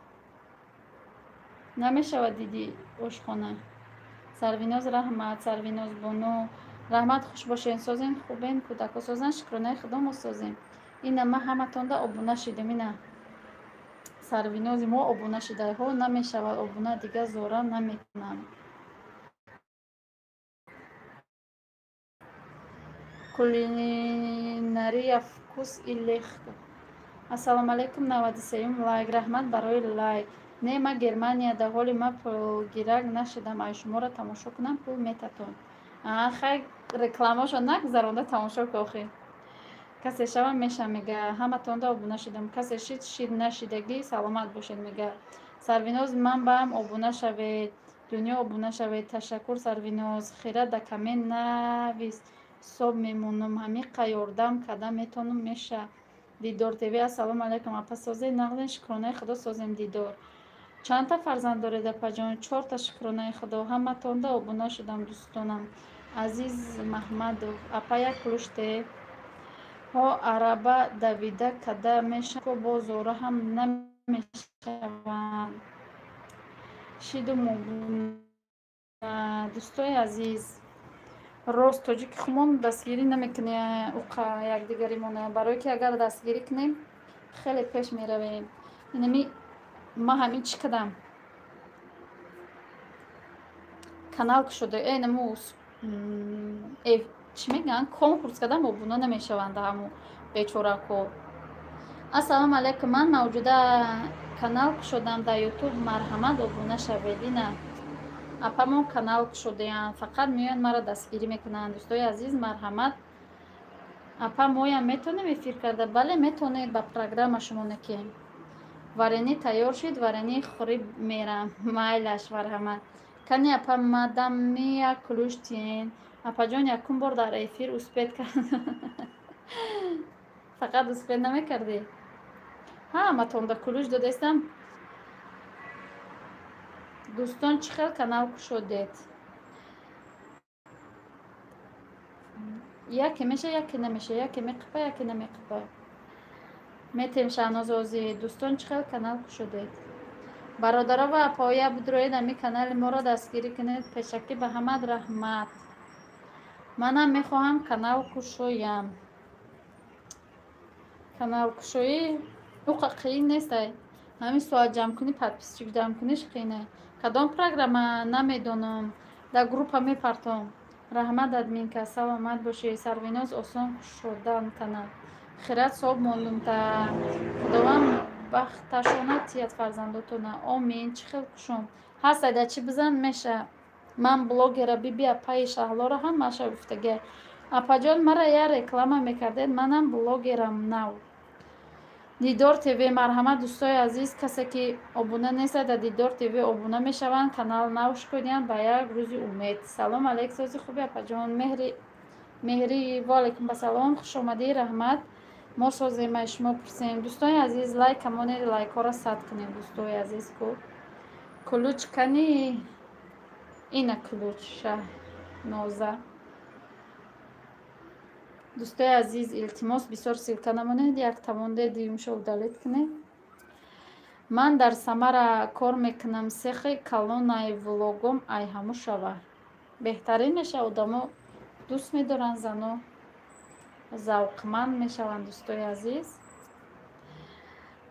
نمیشود دیدی اوشخانه. سرویناز رحمت، سرویناز بانو رحمت خوش باشین سازین خوبین کودکا سازن شکرانه خدا ما سازیم. این ما همه تانده آبونه شدیم. اینه سرویناز ما آبونه شده ها نمیشود آبونه دیگه زوره نمیکنم. کلینری افکوس ایلیخت. السلام علیکم 93 لایک رحمت برای لایک. نه ما گرمانیا در حالی ما پولگیرک نشدم ای شما را تماشا کنم پول میتتون. خیلی رکلاماشو نگذرانده تماشا که کسی شما میشه میگه همه تونده آبونه شدم کسی شید نشیدگی سلامت باشید میگه. سرویناز من با هم آبونه شوید دنیا آبونه شوید. تشکر سرویناز. خیره در کمین نویس صبح میمونم همی قیاردم کدام میتونم میشه. دیدار تیوی السلام علیکم اپا سازی نقدن شکرانه خدا سازیم دیدار. چند تا فرزند دارید اپا جان؟ 4 تا شکرانه خدا. همه تونده آبونه شدم دوستانم. عزیز محمد اپا یک کلوشته ها عربه دویده کده میشه که با زوره هم نمیشوند. شیدم دوستای عزیز راست تاجیک خمون دستگیری نمیکنه اوقا یک دیگری مونه برای که اگر دستگیری کنیم خیلی پیش میرویم. اینمی ما همین چی کدم کانال شده اینمو چی میگن کنکورس کدم و بونا نمیشوند همو بیچوره کو. السلام علیکم من موجوده کانال شدم در یوتیوب مرحمت آبونه شوید. نه اپا ما کانال شده فقط میان مرا دستگیری میکنن. دوستای عزیز مرحمت اپا مویا میتونیم افیر کرده؟ بله میتونید با پروگرام شما نکیم. وارنی تیار شد وارنی خوری میرم مایلش مرحمت کنی اپا مادم میا کلوشتین اپا جان یکم بار در افیر اسپید کرد. فقط اسپید نمیکردی ها ما تونده کلوش دادستم. دوستان چه خیلی کانال شدید؟ یکی میشه یکی نمیشه یکی میقپه یکی نمیقپه. میتیم شهناز آزی دوستان چه خیلی کانال شدید؟ برادرها و اپایا بدروید امی کانال ما را دستگیری کنید. پشکی به همه رحمت. منم میخواهم کانال کشویم. کانال کشویی او قیل نیست. همین سوال جمع کنی پدپیسچیک جمع کنیش قینه. کدام پروگرام نمیدونم در گروپ همی پرتم. رحمت ادمین که سلامت باشی. سرویناز آسان شدن کانال خیرت صاحب موندم تا خداوند بختشانه تیت فرزنداتونه. آمین. چه خیلی کشم هست در چی بزن میشه. من بلوگر بی اپای شهلا را هم ماشه گفتگه اپا جان مرا یا رکلام میکردید منم بلوگرم نو. دیدار تیوی مرحمت دوستای عزیز کسی که آبونه نیست در دیدار تیوی آبونه میشوند کانال نوش کنید با یک روزی امید. سلام علیکم سازی خوبی اپا جان مهری والیکم با سلام خوش آمدی رحمت ما سازیم شما پرسیم. دوستای عزیز لایک کمانید لایک ها را ست کنید. دوستای عزیز کو کلوچ کنی اینا کلوچ نوزه. دوستای عزیز التماس بسیار سیلکه نمونید یک تمانده دیوم شو دلیت کنید. من در سمر کار میکنم سخی کلونای ولوگم ای همو شوه. بهترین میشه آدمو دوست میدارن زنو ذوقمند میشوند. دوستای عزیز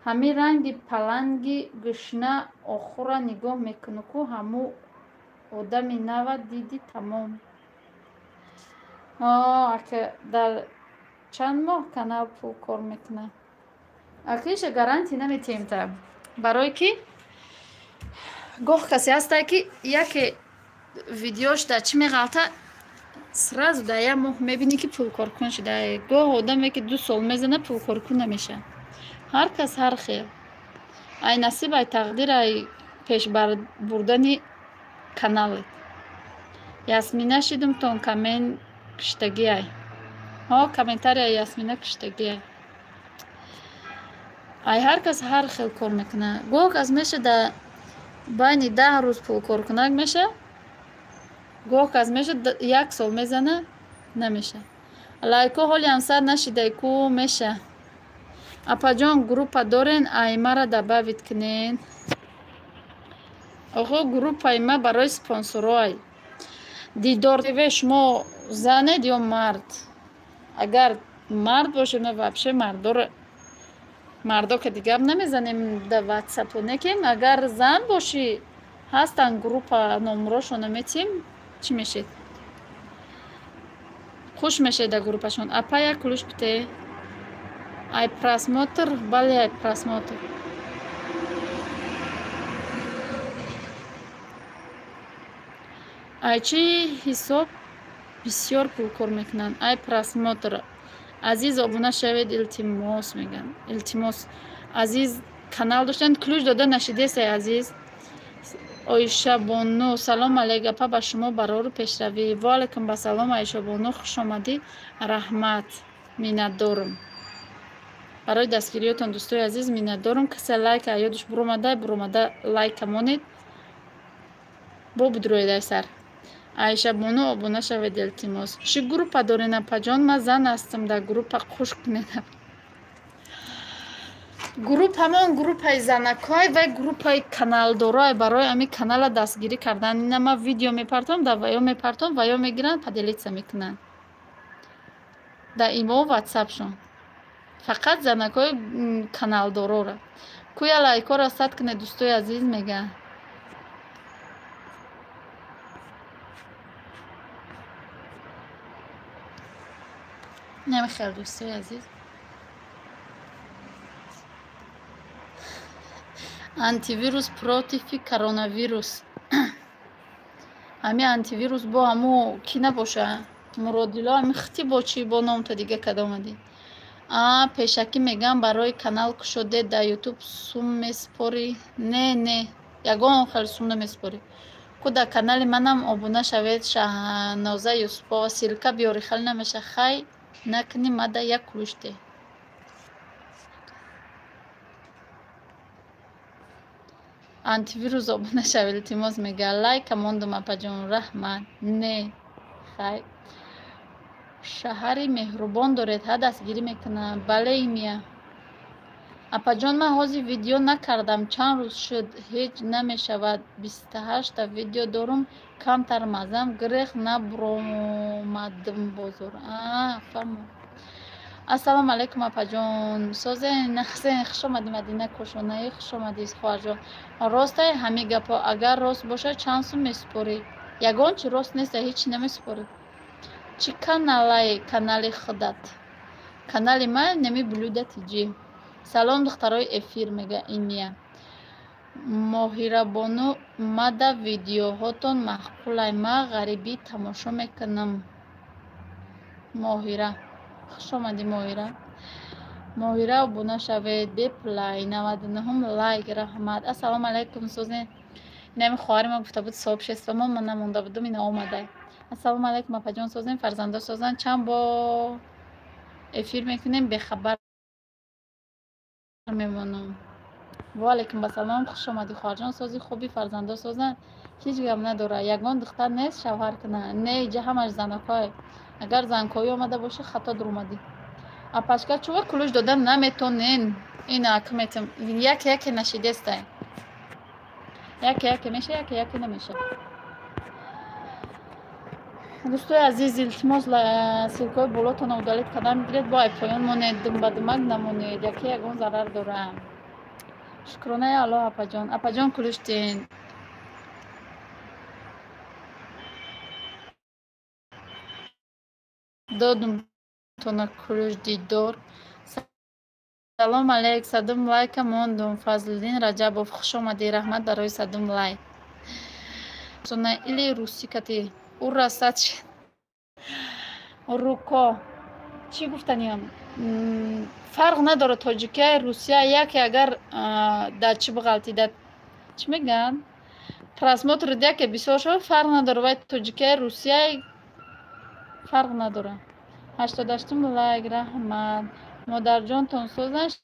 همین رنگی پلنگی گشنه آخورا نگاه میکنه که همو آدمی نو دیدی تمام. Ака дар чанд моҳ канал пул кор мекунад? Акиша гарантӣ наметиҳем та, барое ки гоҳ касе ҳаста ки яке видеош дар чӣ меғалта сразу дар як моҳ мебинӣ ки пулкоркун шуда. Гоҳ одаме ки 2 сол мезана пулкоркун намеша. Ҳар кас ҳар хел. Ай насиб, ай тақдир, ай пешбурдани канале. Ясмина шидум тон комент киштагиай. Комментария Ясмина киштагиай. Ай ҳар кас ҳар хел кор мекунад. Гоҳ кас меша дар байни 10 рӯз пулкоркунак меша. Гоҳ кас меша 1 сол мезана намеша. Лайко ҳоли ҳамсар нашидай ку меша. Апаҷон группа дорен, ай мара дабавит кунен. Оғо группаи ма барои спонсорой. Дидор ТВ шумо занед ё мард? Агар мард боше ма вообще мардо ка дигар намезанем дар WhatsApp некем. Агар зан боши ҳастан группа номерошона метиҳем, чӣ мешед? Хуш мешед дар группашон. Апа як кулуш бите. Ай просмотр, бале ай просмотр. Ай чӣ ҳисоб бисёр пулкор мекунанд. Ай просмотр. Азиз обуна шавед, илтимос меган. Илтимос. Азиз канал доштан ключ дода нашидесай азиз. Оиша Бону, салом алейк. Апа ба шумо барору пешравӣ. Ва алейкум ба салом Оиша Бону, хуш омадӣ. Раҳмат. Миннатдорам. Барои дастгириётон дӯстои азиз миннатдорам. Касе лайка ёдаш буромада лайка монед. Бо будроедай сар. Аиша Бону обуна шавед илтимос. Ши группа дорен апаҷон? Ман зан ҳастам, дар группа хуш кунед. Групп ҳамон группаи занакҳой ва группаи каналдорой барои ами канала дастгирӣ кардан. Ина ман видео мепартом, дар ваё мепартом, ваё мегиранд, паделитса мекунанд. Дар имо WhatsAppшон. Фақат занакҳои каналдорора. Куя лайкора сад кунед дӯстои азиз мега. Намехел дӯстои азиз. Антивирус против коронавирус. Ами антивирус бо ҳамо ки набоша? Муродило ами хити бо чӣ бо ном та дига кадомади? Пешакӣ мегам барои канал кушоде дар YouTube сум меспорӣ? Не, ягон хел сум намеспорӣ. Ку дар канали манам обуна шавед, Шаҳноза Юсупова, силка биёри, хел намеша. Хай накунӣ, мада як кулуш де. Антивирус обуна шавед, илтимос мега. Лайка мондум апаҷон, раҳмат. Не, хай. Шаҳари меҳрубон доред, ҳа дастгирӣ мекунад. Бале имия. Апаҷон ман ҳозир видео накардам, чанд рӯз шуд, ҳеҷ намешавад. 28 видео дорум, камтар мазам, грех набуромадим бозор. Фаҳмо. Ассалому алейкум апаҷон. Созен нахзен, хуш омадӣ Мадина Кошонаӣ, хуш омадӣ хоҳаҷон. Ростай ҳами гапо? Агар рост боша чанд сум меспорӣ? Ягон чи рост неста, ҳеҷ намеспорӣ. Чи каналай? Канали худат. Канали ман нами блюда тиҷи. Салом духтарои эфир мега имия. Моҳира Бону, мада видеоҳотон маъқулай, ман ғарибӣ тамошо мекунам. Моҳира. Хуш омадӣ Моҳира. Моҳира обуна шавед, беплай 99 лайк, раҳмат. Ассалому алейкум Созен. Инами хоҳари ман гуфта буд соҳиб шества мо ман намонда будум, ина омадай. Ассалому алейкум апаҷон Созен, фарзандо Созан, чанд бо эфир мекунем, бехабар мемонам. Ва алейкум басалом, хуш омадӣ хоҳарҷон Сози хуби фарзандо Созан. Ҳеҷ гап надора, ягон духтар нест шавҳар кунад. Не, иҷа ҳамаш занакҳое. Агар занкоӣ омада боши хато дуромадӣ. Апачка чува кулуш дода наметонен. Ина акметам яке нашидестай. Яке меша, яке намеша. Дӯстои азиз, илтимос силкои болотона удалит кардан мегиред, бо ай поён монед, думбадумак намонед, яке ягон зарар дора. Шукронаи Аллоҳ апаҷон. Апаҷон кулуш ден. دادم تونه کلوش دیدار. سلام علیک. صدم لایک موندم. فضلالدین رجبов خوش آمدی. رحمت برای صدم لایک. سونه ایلی روسی کتی او راست شد руко چی گفتنیم فرق نداره تاجیکیه روسیه یکی اگر در چی بغلطیده چی میگن просмотр دیگه بسیار شد فرق نداره ولی تاجیکیه روسیه فرق نداره. 88 لایک. رحمت مادر جان تون سوزش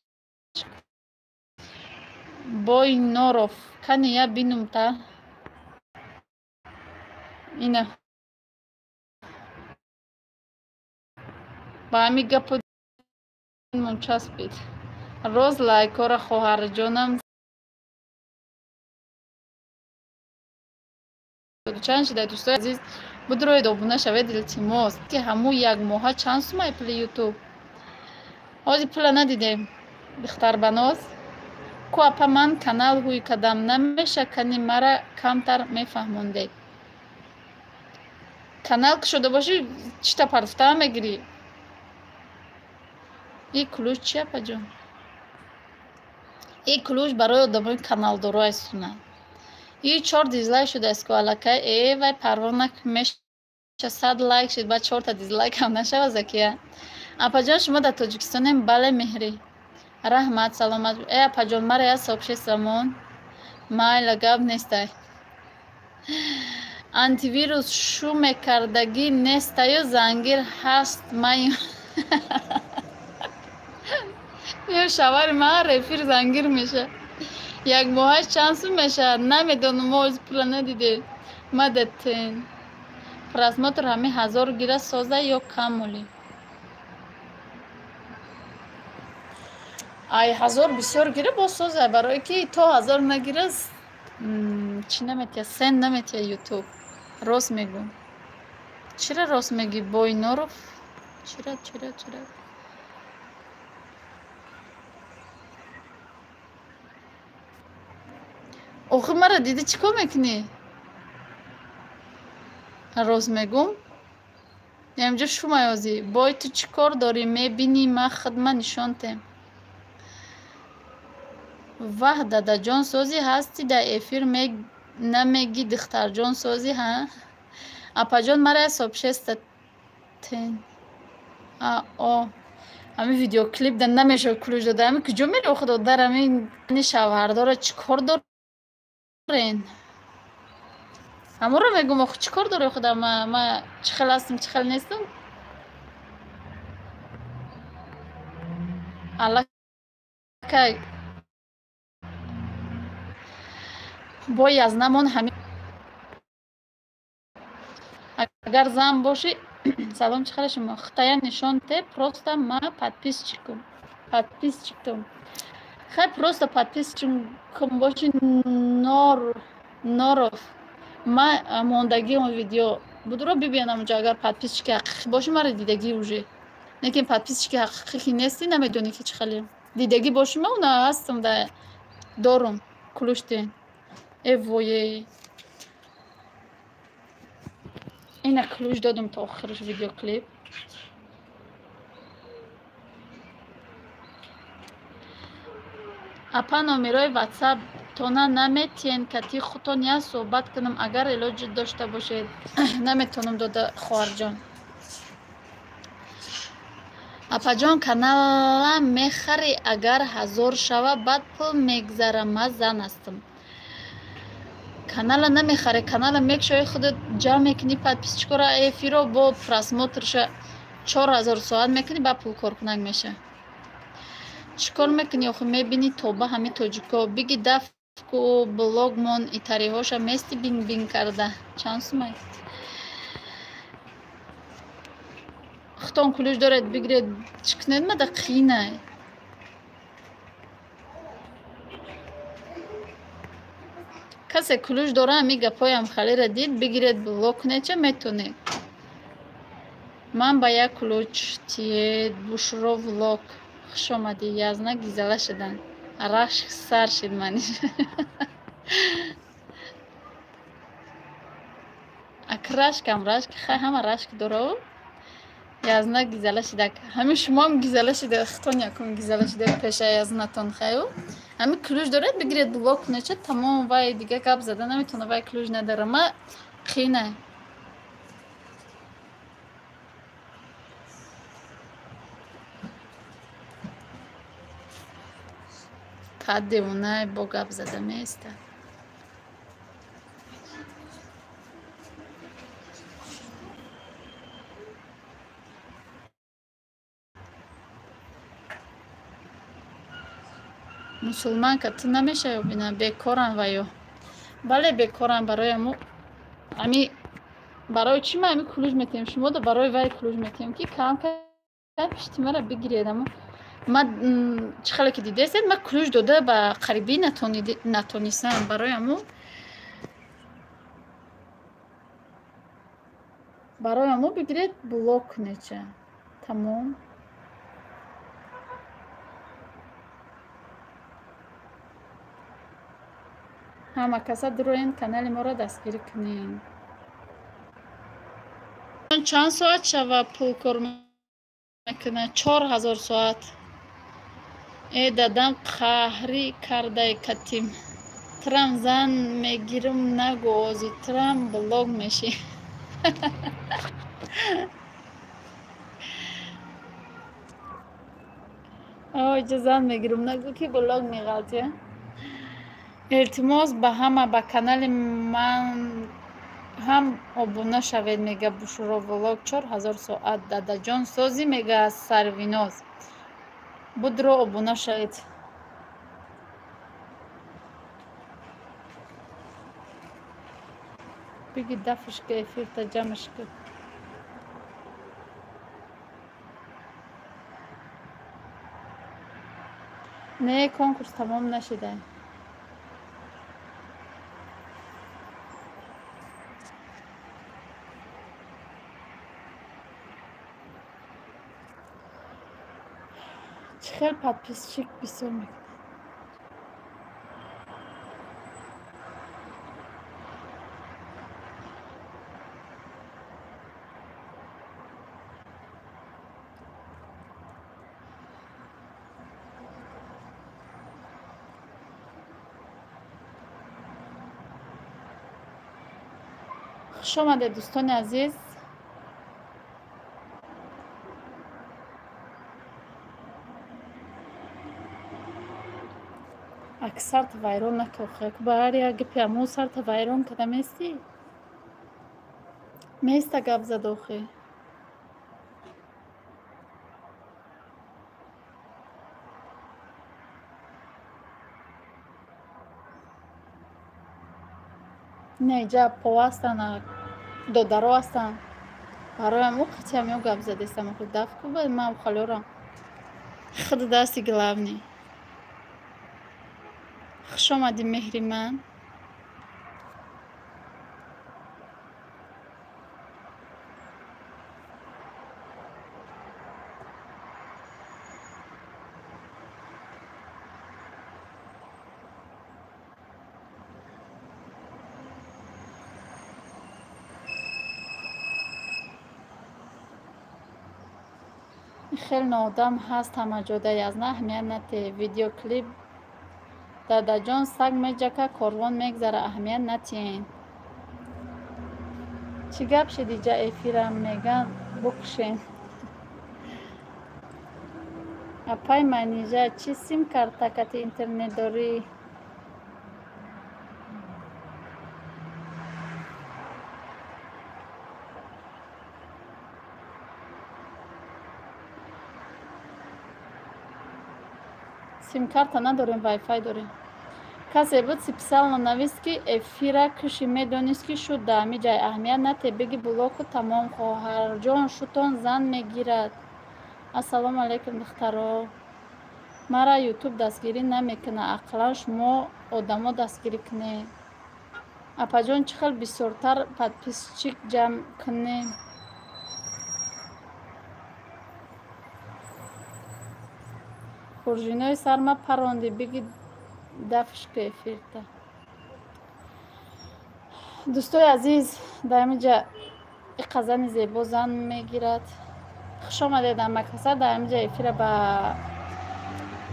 بای نوروف کنی یا بینم تا اینه با همی گپ منچسبید روز لایکارا خواهر جانم چند شده دوستای عزیز بدروید ابونه شوید التماس که همو یک ماه چند سومه پلی یوتیوب آزی پلا ندیدیم بختر بناز کو اپا من کانال هوی کدام نمیشه کنی مرا کمتر میفهمونده کانال که شده باشی چیتا پرفته میگیری این کلوش چیه پا جان این کلوش برای آدمای کانال دارو ایستونه این 4 دیزلایک شده است که علاکه ای وی پروانه میشه 100 لایک شد بعد 4 تا دیزلایک هم نشه زکیه. اپا جان شما در تاجیکستانیم؟ بله مهری. رحمت سلامت. ای اپا جان مرا یا سابشه سمون مای لگب نیسته آنتی ویروس شو میکردگی نیسته یا زنگیر هست مای یه شوار ما رفیر زنگیر میشه یک ماهش چند سو میشه نمیدونم ما از پلا ندیده مدتین پرسماتر همه 1000 گیره سازه یا کمولی ای 1000 بسیار گیره با سازه برای که تا 1000 نگیره چی نمیتیه سن نمیتیه یوتیوب راست میگم چرا راست میگی بای نورو چرا آخه مرا دیدی چیکار میکنی راست میگم اینجا شما یازی بای تو چیکار داری میبینی ما خدمت نشانتم وحده دا جان سازی هستی در افیر نمیگی دختر جان سازی ها اپا جان مرا حساب شست تین همین ویدیو کلیپ در نمیشه کلوش داده همین کجا میره خدا در همین شوهرداره چیکار دارین همون رو میگم آخه چیکار داره خدا ما چخل هستم چخل نیستم علاکه بای از نمان همین اگر زن باشی سلام چخل شما خطای نشان ته پروستا ما подпис چیکم خیلی پروستا подпис چیکم باشی نورف ما موندگی اون ویدیو بدرو ببینم اونجا اگر подпис چیکه باشی مرا دیدگی اوجه لیکن подпис چیکه حقیقی نیستی نمیدونی که چخلی دیدگی باشی ما اونا هستم ده دارم کلوشتین ای وای اینا کلوش دادم تا آخرش ویدیو کلیپ اپا نومیرای واتساپ تونا نمیتین کتی خودتون یا صحبت کنم اگر علاج داشته باشید نمیتونم داده خواهر جان اپا جان کانال میخری اگر 1000 شوه بعد پول میگذره من زن هستم کانال نمیخری کانال میکشوی خودت جمع میکنی подпис چکورا افیرو با پرسموترش 4000 ساعت میکنی بعد پول کار کنگ میشه چیکار میکنی آخه میبینی توبه همین توجیکا بگی دفکو بلوگ مون ایتاری هاشا میستی بین کرده چند سومه اختان کلوش دارد بگیرید چکنید ما دقیقینه کسی کلوش داره همی گپایم خالی را دید بگیرید بلوگ کنید چه میتونید من با یک کلوچ تید بوشرو ولوگ خوش آمدی یازنه گیزله شدن رشک سر شد منیش اک رشک هم رشک خیلی همه رشک داره язна гизала шидак ҳамин шумоам гизала шида хитон якум гизала шида пеша язнатон хаю ҳамин клюш дорад бигиред блок кунед тамом вай дига гап зада наметона вай клюш надара ма қина қад девона бо гап зада места мусулман ка ту намешаё бина бекоран ваё бале бекоран барояму ами барои чӣ ма ами клюж метем шумода барои вай клюж метем ки камка пиштимара бигиредаму ма чӣ хеле ки дидесед ма клюж дода ба қарибӣ натонистам барояму бигиред блок кунеча тамом ҳама каса дуроен канали моро дастгирӣ кунед чанд соат шава пул кор мекунад 4000 соат дадам қаҳрӣ кардай катим трам зан мегирам нагу ози трам блог меши оҷа зан мегирам нагу ки блог меғалтия илтимос ба ҳама ба канали ман ҳам обуна шавед мега бушро влог 4000 соат дадаҷон созӣ мега сарвиноз будро обуна шавед биги дафшка эфирта ҷамашка не конкурс тамом нашида хел подписчик бисёр мекунад хуш омадед дӯстони азиз аксарта вайрон накохак баря гипяму сарта вайрон када мести места гап задохе не ҷа по астана додаро астан бароям уқитиам гап задестам дафку ба ман халёрам худ дасти главни хуш омади меҳри ман хел ноодам ҳаст ҳама ҷода язна аҳамият нате видеоклип дадаҷон саг меҷака корвон мегзара аҳамият натиен чӣ гап шидиҷа эфирам меган букушен апай манижа чӣ сим картакати интернет дорӣ симкарта надорем вайфай дорем касе буд сиписал навист ки эфира киши медонист ки шуд да ҳами ҷай аҳамият нате биги блоку тамом хоҳарҷон шутон зан мегирад ассалому алайкум духтаро мара ютуб дастгирӣ намекуна ақлан шумо одамо дастгирӣ кунед апаҷон чӣ хел бисёртар подписчик ҷамъ кунем хурҷинои сарма паронди биги дафшка эфирта дӯстои азиз дар ҳамин ҷа иқазани зебо зан мегирад خوش آمدید در مکاسه. در اینجا افیر با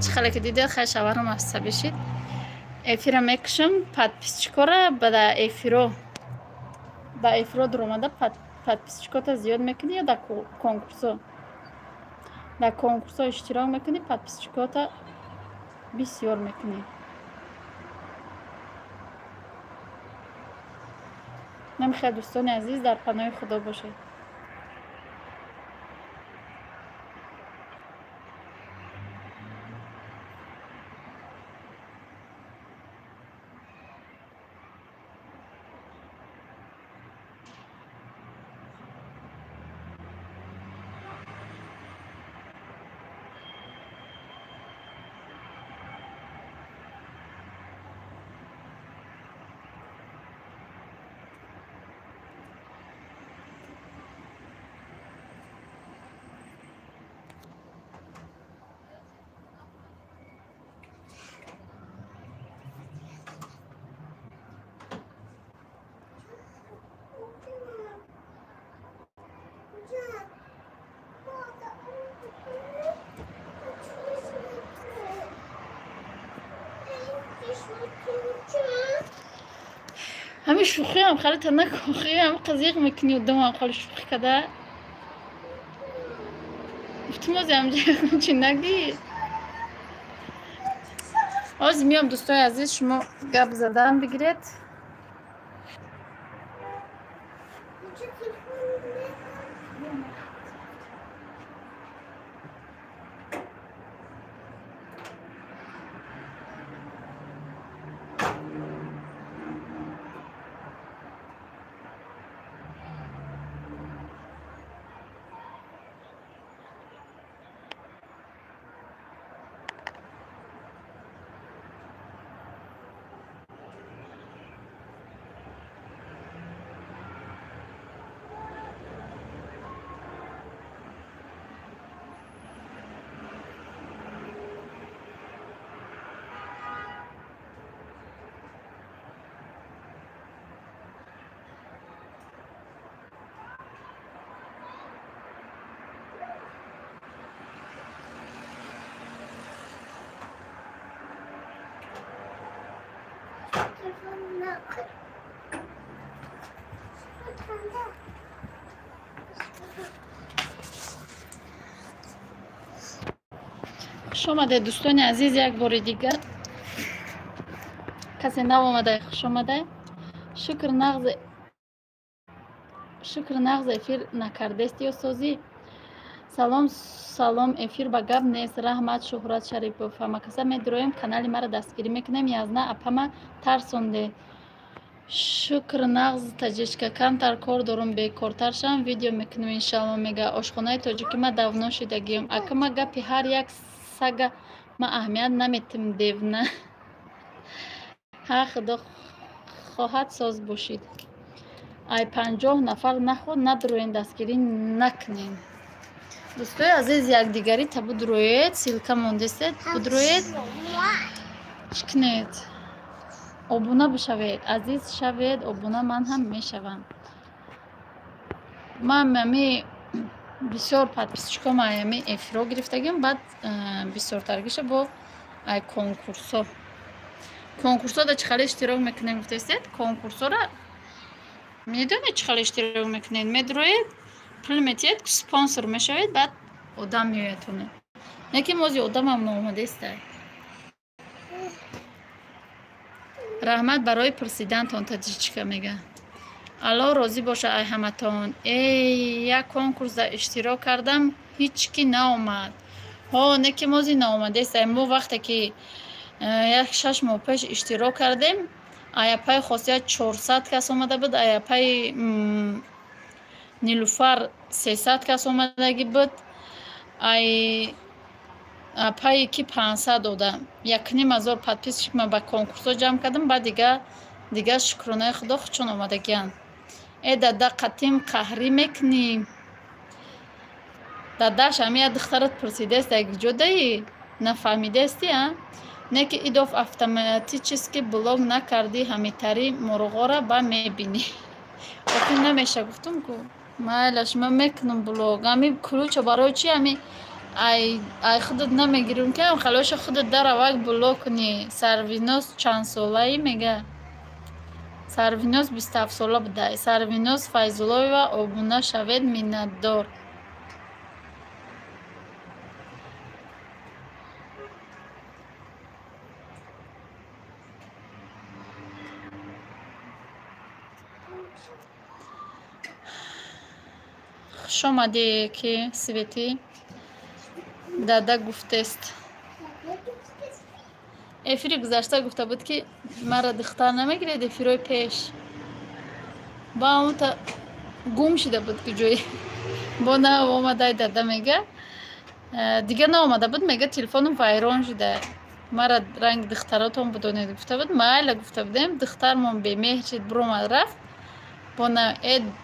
چخاله که دیدید خیلی شوارم عصبی شید. افیر میکشم подписчико را به افیرو در اومده подписчико تا زیاد میکنی یا در کنکورسو اشتراک میکنی подписчико تا بسیار میکنی. نمیخواد دوستان عزیز در پناه خدا باشید. همین شوخی هم خیلی تنک شوخی هم قضیق میکنی و دم هم خیلی شوخی کده افتمازی همجا چی نگی آز میام دوستای عزیز شما گپ زدن بگیرید. خوش آمده دوستان عزیز یک بار دیگر. کسی نو آمده خوش آمده. شکر نغز افیر نکردست یا سازی. سلام افیر با گپ نیست. رحمت شهرت شریفوف مکاسه میدرویم کانال مرا دستگیری میکنیم یازنه اپاما ترسونده. شکر نغز تاجیشکا کمتر کار دارم بیکارتر شم ویدیو میکنم انشالله میگه آشخانه تاجیکی ما давно شدگیم اکما گپی هر یک سگا ما اهمیت نمیتیم دیونه ها خدا خواهد ساز باشید. ای 50 نفر نخود ندروین دستگیری نکنین. دوستای عزیز یک دیگری تا بدروید سیلکا موندستید بدروید چکنید обуна бишавед азиз шавед обуна ман ҳам мешавам. ман ами бисёр подписчиком ами эфиро гирифтагим баъд бисёртаргиша бо ай конкурсо да чӣ хеле иштирок мекунем гуфтастед. конкурсора медонед чӣ хеле иштирок мекунед медроед пул метиҳед спонсор мешавед баъд одам меоядтоне яке мози одамам ноомадестай. رحمت برای پرسیدنتان تاجیچکا میگه الله راضی باشه ای همتان. یک کنکورس اشتراک کردم هیچ کی ناامد. ها نه که موزی ناامده است. ما وقتی که یک 6 ماه پیش اشتراک کردیم آیا پای خاصیت 400 کس اومده بود آیا پای نیلوفر 300 کس اومدگی بود ای پای کی 500 دادم 1500 подписчик ما با کنکورس جمع کردم. بعد دیگه شکرانه خدا خودشون آمدگیان. دادا قطیم قهری میکنیم داداش همی دخترت پرسیده است اگه جدایی نفهمیده استی نه که ایداف автоматически بلاگ نکردی همیتری مرغا را با میبینی. آخه نمیشه گفتم که майла шумо мекунем блог. Ами кулуча барои чи ами ай худат намегирем ки ам халоша худат даравак блог куни. Сарвинос чанд солаи мега? Сарвинос 27 сола будай. Сарвинос Файзуллоева обуна шавед миннатдор. хуш омадӣ ки Светӣ дада гуфтест. эфири гузашта гуфта буд ки мара духтар намегиред. эфирои пеш ба амута гум шида буд ки ҷои бо на омадай дада мега дига наомада буд мега телефоном вайрон шуда мара ранги духтаротон будонед гуфта буд. майла гуфта будем духтармон бемеҳр шид буромад рафт бо на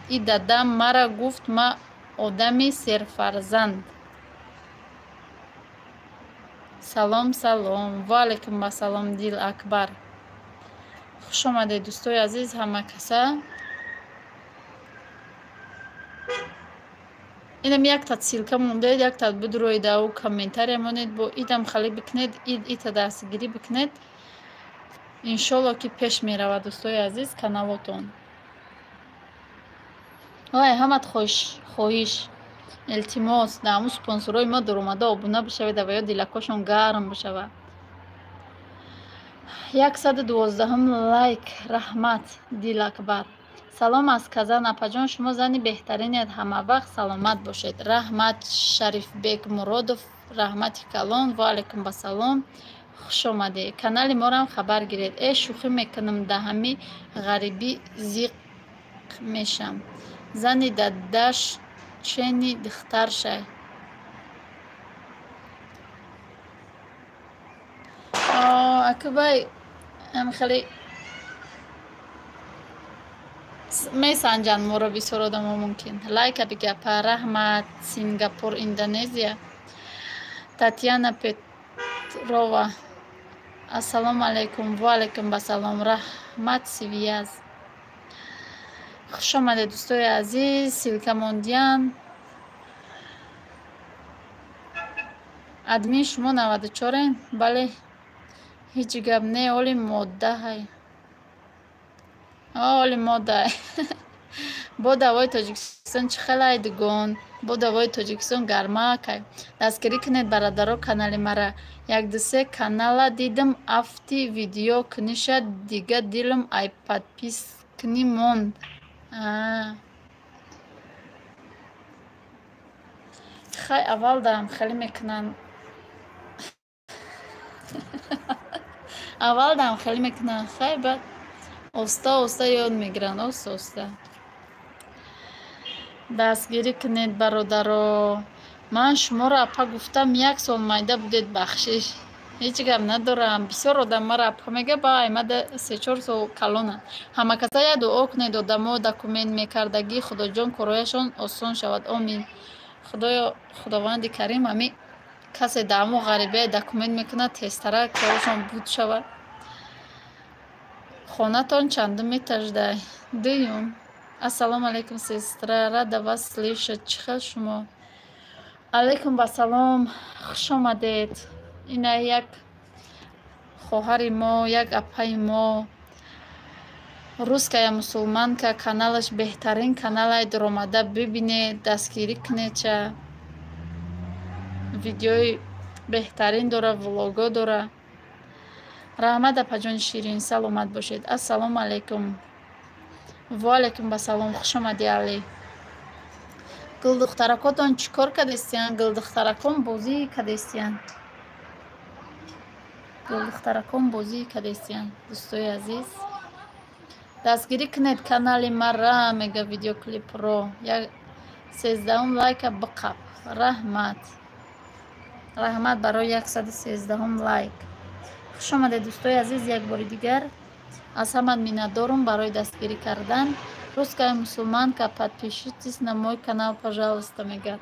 и дадам мара гуфт ма одами серфарзанд. салом салом. ва алайкум ассалом Дил Акбар. хуш омадед дӯстои азиз ҳама каса. инам якта силка мондед якта будроидау комментария монед бо идам хали бикнед ита дастгирӣ бикнед иншолло ки пеш меравад дӯстои азиз каналотон. ой ҳамат хоҳиш илтимос дааму спонсорҳои мо дуромада обуна бишавед ва ё дилакошон гарм бишавад. 112 лайк. раҳмат Дил Акбар. салом аз Казан апаҷон, шумо зани беҳтаринед, ҳамавақт саломат бошед. раҳмат Шарифбек Муродов. раҳмати калон. ва алайкум басалом. хуш омадед. канали морам хабар гиред. шӯхӣ мекунам даҳами ғарибӣ зиқ мешам. зани дадаш чени духтаршай. акбай хеле месанҷанд моро бисёр одамо мумкин. лайка бигапа. раҳмат Сингапур Индонезия. Татьяна Петрова. ассалому алайкум. ва алайкум басалом. раҳмат Сивияз. хуш омадед дӯстои азиз. силка мондиян админ шумо 94-ен. бале ҳеҷ гап не. оли модда ҳай оли модда бо давои тоҷикистон чӣ халай дугон. бо давои тоҷикистон гармакай. дастгирӣ кунед бародаро канали мара. 1-2 канала дидим афти видео куниша дига дилам ай подпискни монд. хай аввал дарам хеле мекунан аввал дарам хеле мекунан хай баъд оста оста ёд мегиран. оста оста дастгирӣ кунед бародаро. ман шуморо апа гуфтам 1 сол майда будед бахшиш. ҳеҷ гап надорам. бисёр одам мара апа мега ба аймада 3-4 сол калона. ҳама каса я дуо кунед одамо документ мекардагӣ худоҷон корояшон осон шавад. омин. худованди карим ами касе даъмо ғарибия документ мекунад тезтара корашон буд шавад. хонатон чандум метаждай? дуюм. ассалому алайкум сестра. рада вас слышать. чӣ хел шумо? алайкум басалом. хуш омадед. ина як хоҳари мо як апаи мо русская мусулманка. каналаш беҳтарин каналай. дуромада бибинед дастгирӣ кунедча. видеои беҳтарин дора. влого дора. раҳмат апаҷони ширин. саломат бошед. ассалому алайкум. ва алайкум басалом. хуш омадӣ али. гулдухтаракотон чӣ кор кардестиян? гулдухтаракон бозӣ кардестиян? гулдухтаракон бозӣ кардестиян? дӯстои азиз дастгирӣ кунед канали мара мега видеоклипро. 13 лайка биқаб. раҳмат. раҳмат барои 113 лайк. хуш омадед дӯстои азиз. як бори дигар аз ҳама миннатдорум барои дастгирӣ кардан. русская мусулманка. подпишитесь на мой канал пожалуйста мегад.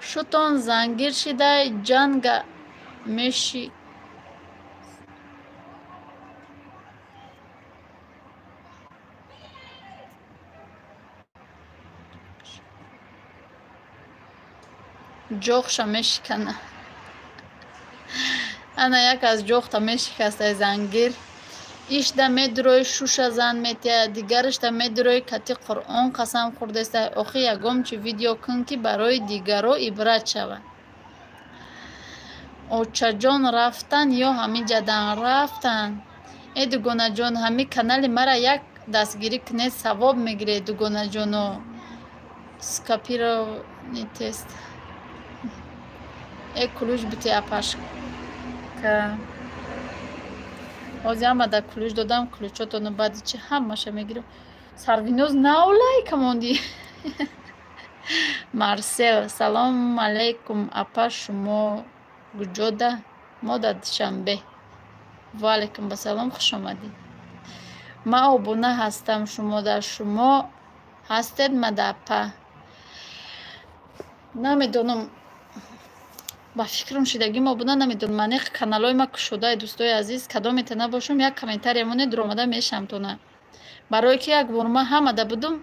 шуд конкуртон зангир шида ҷанга меши ҷохша мешикана. Ана як аз ҷохта мешикастай зангир. Ишда медурой шуша зан метия, дигаришда медурой кати Қуръон қасам хурдестай. Охи ягом чи видео кун ки барои дигаро ибрат шава. Очаҷон рафтан ё ҳами ҷадан рафтан. Э дугонаҷон ҳами канали мара як дастгирӣ кунед савоб мегиред дугонаҷоно. Скопированный тест. Э кулуш бити апашка. Ҳозир ҳамада кулуш додам, кулучотону баъди чи ҳамаша мегирам. Сарвиноз наулай камонди. Марсел салому алайкум апа шумо гуҷода мода душанбе. Ва алайкум басалом хуш омадед. Ма обуна ҳастам шумода шумо ҳастед мада апа. Намедонам ба фикрам шидагим обуна намедонам ани каналои ма кушодаи дӯстои азиз кадомете набошам як комментария монед ромада мешамтона. Барое ки як бор ма ҳамада будум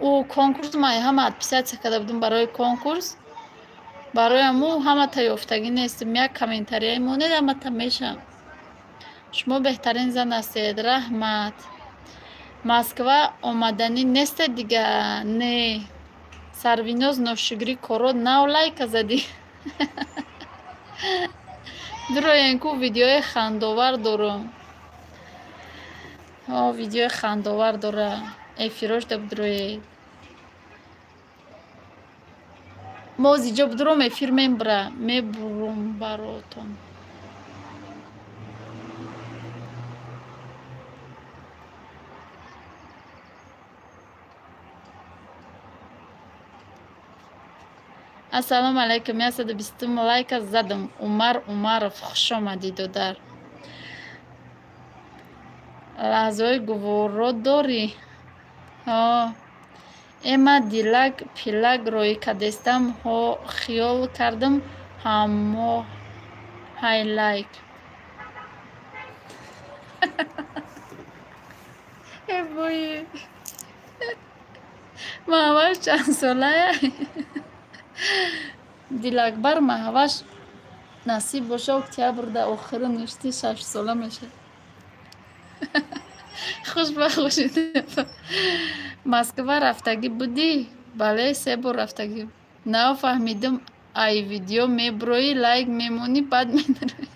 ӯ конкурс ма ҳама отписатсия карда будум барои конкурс. Бароям ӯ ҳамата ёфтагӣ нестим. Як комментарияи монед ҳамата мешам. Шумо беҳтарин зан ҳастед. Раҳмат. Москва омаданӣ нестед дига? Не. Сарвиноз ношугри коро нав лайка задӣ. Дуроен ку видеои хандовар дорам. Видеои хандовар дора. Эфирош да будроед. Мозиҷо будуром эфир мебурум баротон. Ассалому алайкум. 120 лайка задам. Умар Умаров хуш омадӣ додар. лаҳзаҳои гуворо дорӣ? Эма дилак пилак роӣ кадестам хиёл кардам ҳамо ҳай лайк. Эбои маҳаваш чанд солая? Дилакбар маҳаваш насиб боша октябрда охири ништи 6 сола мешавад. Хушбахт бошед. Москва рафтагӣ будӣ? Бале, 3 бор рафтагӣ. Нафаҳмидам. Ай видео меброӣ, лайк мемонӣ, баъд медароӣ.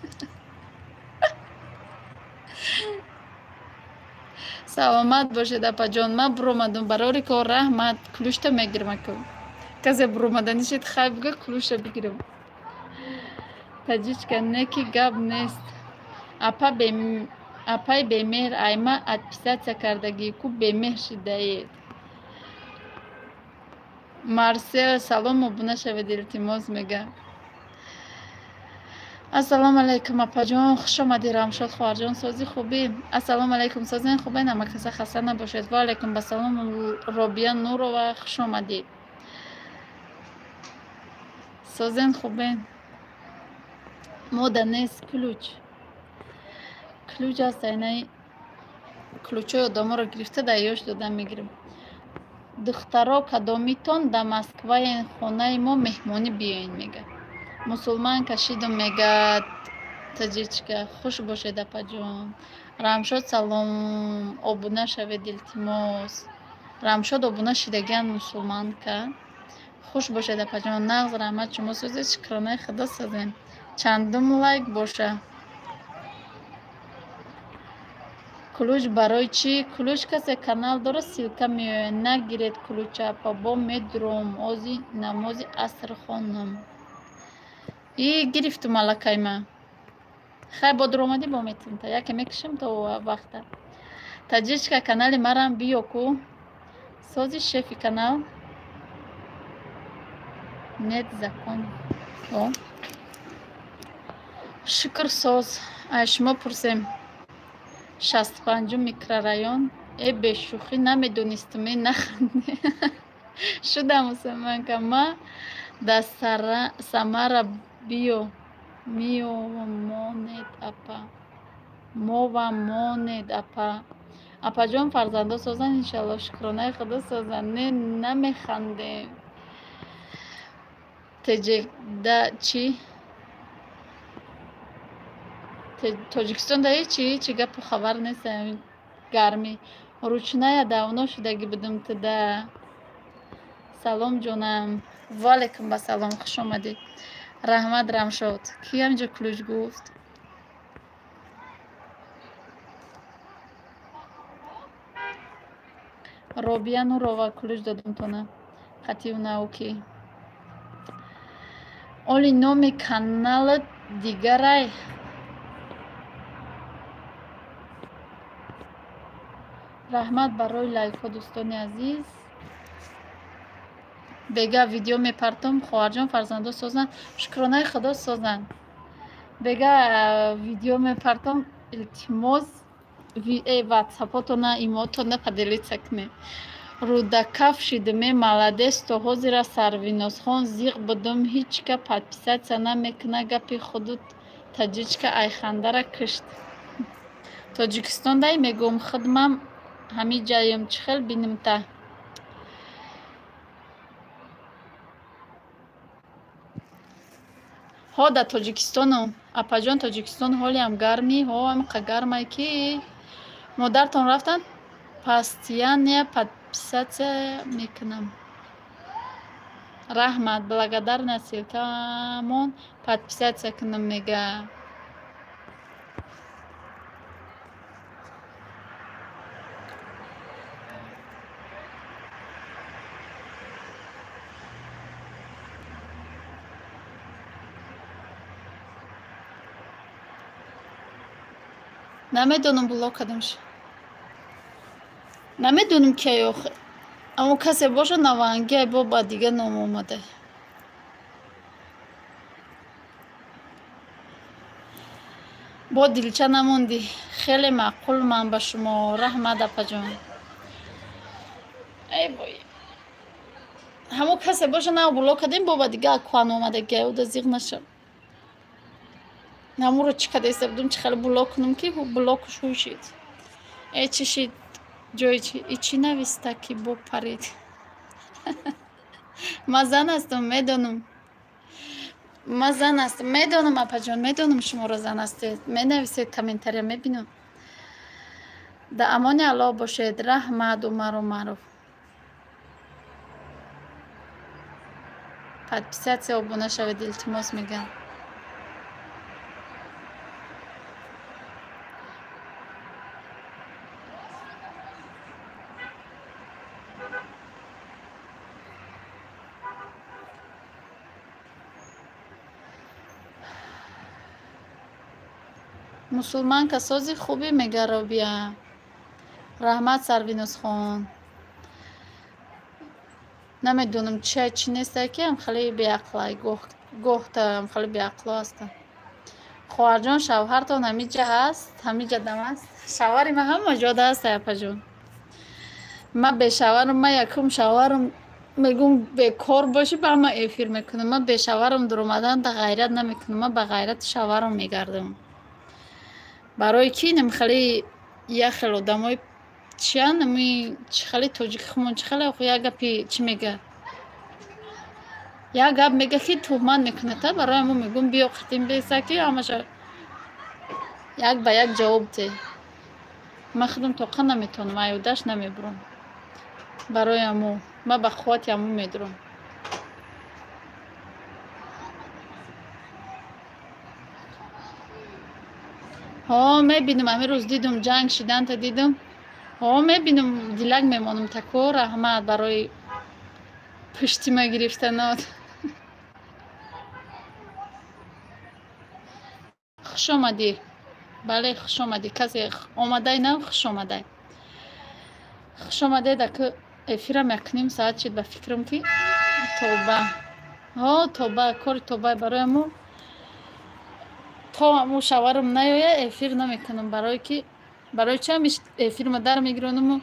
Саломат бошед апаҷон. Ман буромадам барори кор. Раҳмат. Кулушта мегирам ака. Казе буромаданишед хай бига кулуша бигирам. Таҷичка неки гап нест. Апай бемеҳр айма отписатсия кардагӣ ку бемеҳр шидаед. Марсел салом обуна шавед илтимос мега. Ассалому алайкум апаҷон хуш омадӣ. Рамшод хоҳарҷон сози хубӣ? Ассалому алайкум созен хубе намакаса хаста набошед. Ва алайкум басалом Робия Нурова хуш омадӣ. Созен хубен? Мода нест ключ. Ключ аст айнаи ключои одаморо гирифта дар ёш дода мегирам. Духтаро кадомитон да Москваен хонаи мо меҳмонӣ биёин мега. Мусулман кашидум мега таҷичка. Хуш бошед апаҷон. Рамшод салом обуна шавед илтимос. Рамшод обуна шидагиан мусулманка. Хуш бошед апаҷон. Нағз раҳмат шумо созед. Шукронаи худо созем. Чандум лайк боша. Кулуч барои чӣ? Кулуч касе канал дора силка меояд. Нагиред кулуча апабо медуром. Ози намози аср хонам. И гирифтум аллакайма. Хай бо дуромадӣ бо метавонем та яке мекушем то вақта. Таҷичка канали марам биё ку. Сози шефи канал. Нет закон. Шукр соз. Ай шумо пурсем. 65 микрорайон. Бешухӣ намедонистум наханде. Шуда мусулманка. Ма در ثمر بیو میو ماند اپا مو و ماند اپا. اپا جان فرزنده سازن انشالله شکرانه خدا سازن. نه نمیخنده تجده چی تاجیکستان دا چی گپ خبر نیست. گرمی روچنه давно шудагӣ будем туда. салом ҷонам. ваалайкум басалом. хуш омадед. раҳмат рамшод. ки ҳаминҷо кулӯч гуфт? робия нурова кулӯч додам тона қатъи науки. оли номи канала дигарай. раҳмат барои лайкҳо дӯстони азиз. бега видео мепартом хоҳарҷон фарзандо созан шукронаи худо созан. бега видео мепартом илтимос ватсапотона имотона паделица кне рудакафшидме маладес то ҳозира сарвиносхон зиқ будум ҳичка подписатсия намекуна гапи худу таҷичка айхандара кишт. тоҷикистон дай мегӯм хидмам ҳами ҷаем чихел бинимта. ҳо да тоҷикистону апаҷон тоҷикистон ҳолиам гарми ҳо амқа гармай ки модартон рафтан пастияния подписатсия мекунам. раҳмат благодарна силкамон подписатсия кунам мега. намедонам блок кардамш. намедонам ки охир аммо касе боша наванги бо ба дига ном омада. бо дилча намонди. хеле маъқул ман ба шумо. раҳмат апаҷон. ай вой ҳамо касе боша нав блок кардем бо ба дига акван омада геуда зиқ наша. намуро чӣ када истабудум чӣ хеле блок кунам ки блокш ҳушид. чӣ шид ҷои чӣ нависта ки бопарид. ман зан ҳастам медонам. ман зан ҳастам медонам апаҷон медонам шуморо зан ҳастед. менависед комментария мебинам. да амони аллоҳ бошед. раҳмат умару маруф. подписатсия обуна шавед илтимос мегам. мусулманка сози хубӣ мега робия. раҳмат сарвинусхон. намедонам чӣ неста ки ам хеле беақлай гоҳ ам хеле беақло ҳастам. хоҳарҷон шавҳартон ҳамиҷа ҳаст? ҳамиҷа дам аст? шавҳари ман ҳама ҷода ҳаст апаҷон. ман бешавҳарам ман якум шавҳарам мегӯм бекор бошӣ ба ҳама эфир мекунам. ман бешавҳарам дуромадан да ғайрат намекунам. ман ба ғайрати шавҳарам мегардам. барои ки нам хеле як хел одамои чиан нами чӣ хеле тоҷики хумон чӣ хеле як гапи чӣ мега як гап мега ки туҳмат мекунад. та барои ҳамо мегӯм биё қитим беса ки ҳамаша як ба як ҷавоб де. ман худам тоқа наметонам айёдаш намебурам. барои ҳамо ман ба қуввати ҳамо медурам. мебинам ҳамин рӯз дидум ҷанг шиданта дидум. мебинам дилак мемонам тако. раҳмат барои пушти ма гирифтанот. хуш омадӣ. бале хуш омадӣ. касе омадай нав хуш омадай. хуш омадед ака эфирам як ним соат шид ба фикрам ки тоба тоба кори тоба барои ҳамо то ҳамо шаварам наёя эфир намекунам. барои ки барои чи ҳамиш эфирма дар мегиронаму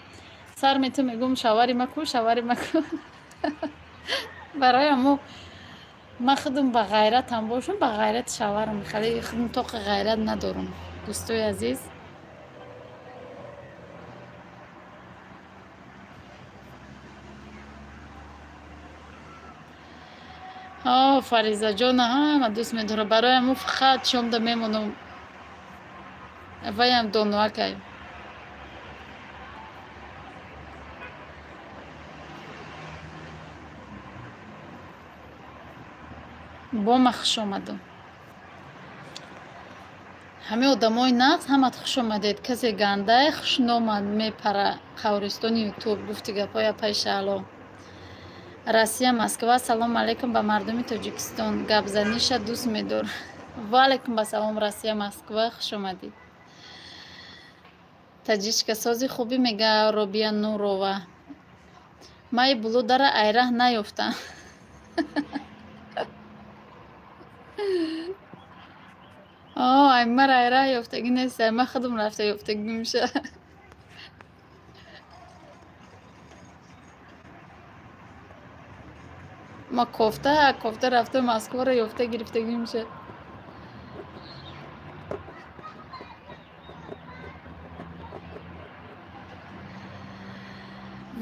сар мету мегӯм шавари маку шавари маку. барои ҳамо من خودم با غیرت هم باشم، با غیرت شوهرم، خیلی خودم طاق غیرت ندارم. دوستای عزیز، فریزا جان همه دوست می‌داره. برایم او فقط شام ده میمونم ویم دونوکه با ما خوش آمدم. همه آدمای نقص همت خوش آمدید. کسی گنده خوش نامد میپره قبرستان یوتیوب گفتی گپای پیش الان. روسیه مسکو سلام علیکم به مردم تاجیکستان. گپ زنیش دوست می‌دار. و علیکم به سلام روسیه مسکو خوش آمدید. تاجیچکا سازی خوبی میگه روبیا نورова. مای بلو داره ایره نیفتم. ای مر ایره یافتگی نیست، ما خودم رفته یافتگی میشه. ما کوفته رفته مسکو رو یافته گرفتگی میشه.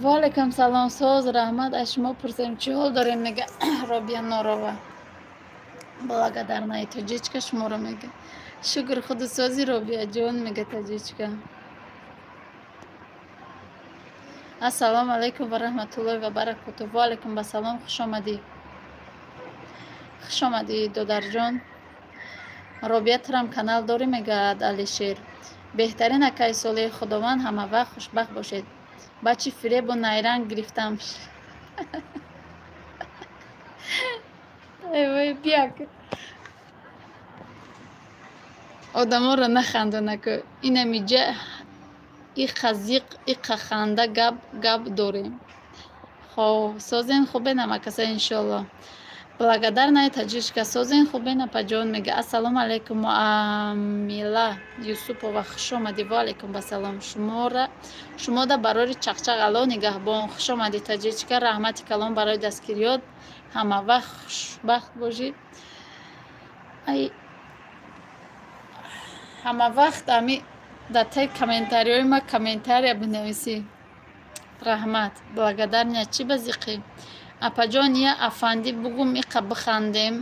و علیکم سلام ساز رحمت از شما پرسیم چی حال داریم میگه روبیا نورова. благодарна таджичка شما رو میگه. شکر خود سازی روبیا جان میگه таджичка. السلام علیکم و رحمت الله و برکاته. و علیکم به سلام خوش آمدی. خوش آمدی دودر جان. روبیا ترم کانال داری میگه علیشیر. بهترین اکای سالی خداوند همه وقت خوشبخت باشید. بچه فریب و نیرنگ گرفتم. ای بیا که آدما رو نخندونه که اینه میجه ای خزیق ای خنده گپ داریم. خب سازین خوبه نمکسه انشالله. благодарная таджичка созин хубена паҷон мега ассалому алайкум муамила юсупова хуш омади. ва алайкум басалом. шумо да барори чақчақ ало нигаҳбон. хуш омади таҷичка. раҳмати калон барои дастгириёт. ҳама вақт хушбахт бошед. ай ҳама вақт ами дар таи комментариҳои ма комментария бинависӣ. раҳмат благодарня чӣ базиқӣ. апаҷон я афанди бугум иқа бихандем.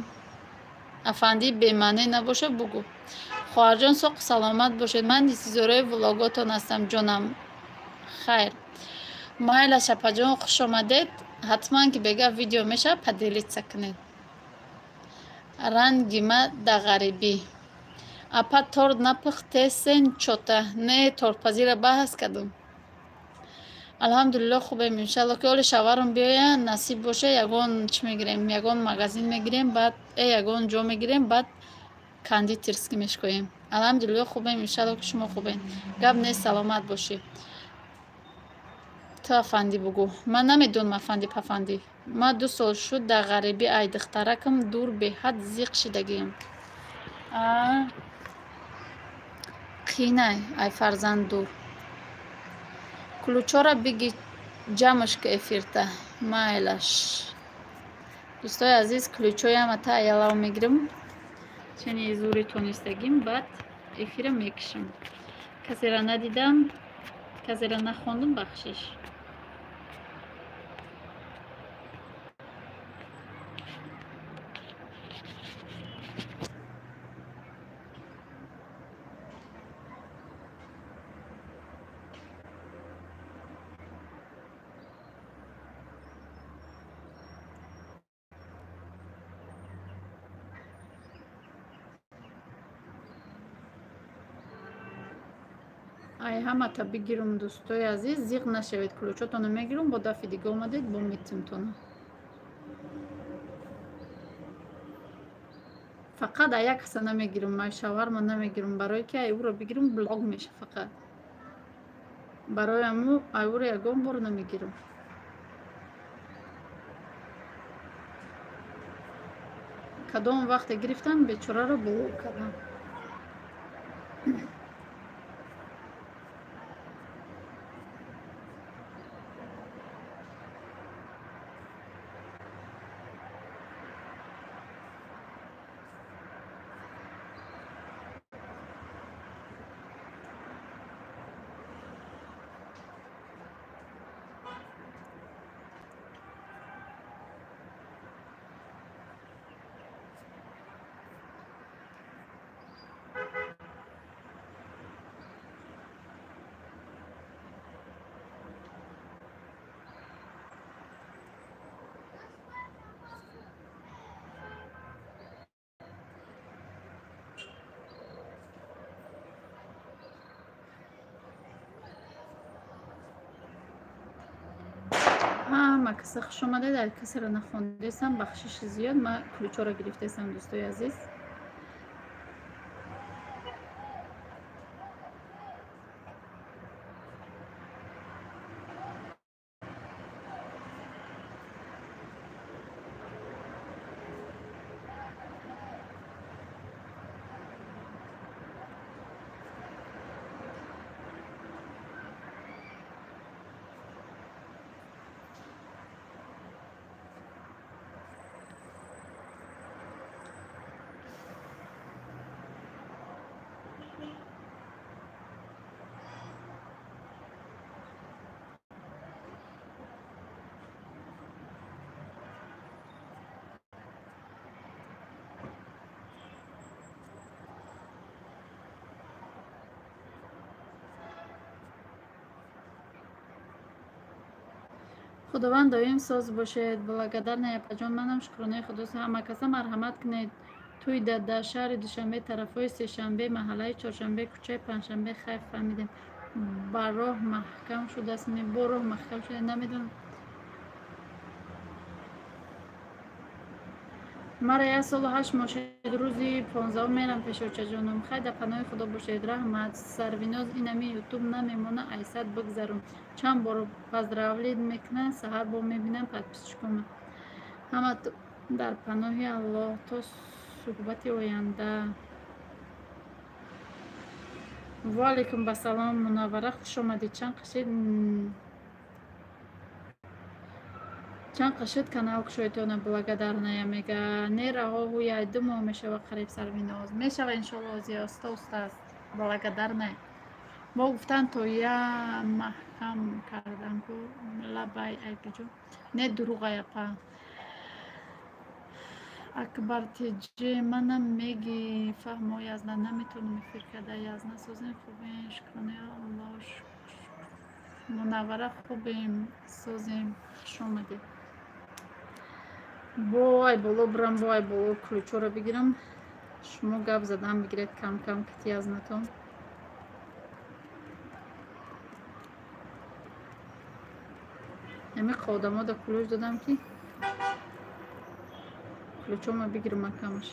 афанди бемаъне набоша бугу. хоҳарҷон соқу саломат бошед. ман интизораи влоготон ҳастам ҷонам. хайр майла шапаҷон хуш омадед. ҳатман ки бега видео мешавад паделитса кунед. рангима да ғарибӣ. апа торд напухтесен чота. не тортпазира баҳс кадум. алҳамдулилло хубем иншалло ки оли шаварам биёя насиб боша ягон чӣ мегирем ягон магазин мегирем баъд ягон ҷо мегирем баъд кондитерский мешкоем. алҳамдулилло хубем иншалло ки шумо хубем. гап нест саломат бошӣ. ту афанди бугӯ. ман намедонам афанди пафанди. ман 2 сол шуд дар ғарибӣ. ай духтаракам дур беҳад зиқ шидагиам. қинай ай фарзанд дур. ключора биги ҷамъшка эфирта майлаш. дӯстои азиз ключоям ата аялав мегирам чени зури тонистагим баъд эфира мекишам. касера надидам касера нахондам бахшиш. ай ҳамата бигирам дӯстои азиз. зиқ нашавед. ключотонро мегирам. бо дафъи дига омадед бо митимтона. фақат ая каса намегирам. ман шаварма намегирам барое ки айуро бигирам блог меша. фақат барои аму айуро ягон бор намегирам. кадом вақте гирифтам бечораро блог кардам. ҳама касе хуш омадед. Агар касеро нахондесам бахшиши зиёд. Ман ключоро гирифтесам, дӯстои азиз. худованд доим соз бошед. Благодарная паҷон. Манам шукронаи худост. Ҳама каса марҳамат кунед. Тӯи дар шаҳри Душанбе, тарафҳои Сешанбе, маҳаллаи Чоршанбе, кӯчаи Панҷшанбе хайф фаҳмидем. Ба роҳ маҳкам шудааст. Бо роҳ маҳкам шуда намедонам. мара 1 солу 8 моҳ шуд. Рӯзи 15 мерам пешовчаҷоном. Хай дар паноҳи худо бошед. Раҳмат. Сарвиноз инами ютуб намемона. Айсад бигзарон. Чанд бор поздравлид мекунам. Саҳар бо мебинам подписчикам. ҳама дар паноҳи Аллоҳ. То суҳбати оянда. ва алайкум басалом. Мунаввара хуш омадед. чанд қашид канал кушоятона благодарная мега. Нераҳо ҳуяй 2 моҳ мешава қариб Сарвиноз. Мешава иншоалло озия оста аст. Благодарная. Мо гуфтан то я маҳкам кардан ку лабай айкиҷо. Не дуруға япа. Акбартиҷи манам меги фаҳмо язна наметонам эфир карда язна созем хубем шукронаи Аллоҳ. Мунаввара хубем созем. хуш омадед. Вой боло бурам, вой боло ключоро бигирам. Шумо гап задан бигиред кам кам кити язнатон. ҳами қодамо да ключ додам ки ключома бигирам акамаш.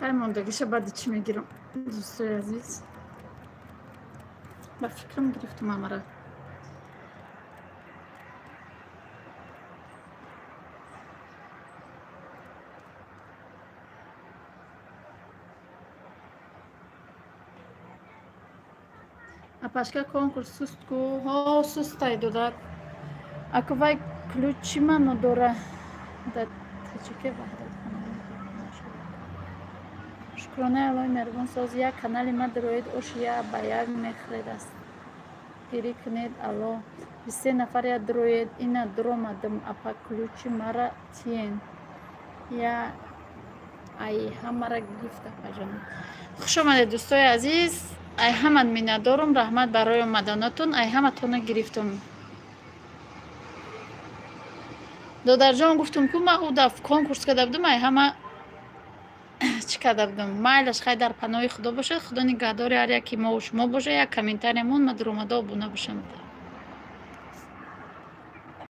خیلی ماندگیشه بعد چی میگیرم دوستای عزیز با فکرم گرفتم امره апашка конкурс сустку ҳо сустай додад ако вай ключи ману дора да тачике ваҳдат шукрона алои меҳрубон соз як канали ма дароед ошия ба як мехред аст гирӣ кунед алло 23 нафар я дароед ина дуромадам апа ключи мара тиен я ай ҳамара гирифта пажон хуш омадед дӯстои азиз ай ҳамат миннатдорум раҳмат барои омаданатон ай ҳаматона гирифтам додарҷон гуфтум ку ма ӯ даф конкурс карда будам ай ҳама чӣ карда будам майлаш хай дар паноҳи худо бошад худо нигаҳдори ҳар яки мову шумо бошад як комментариямон ма дуромада обуна бошам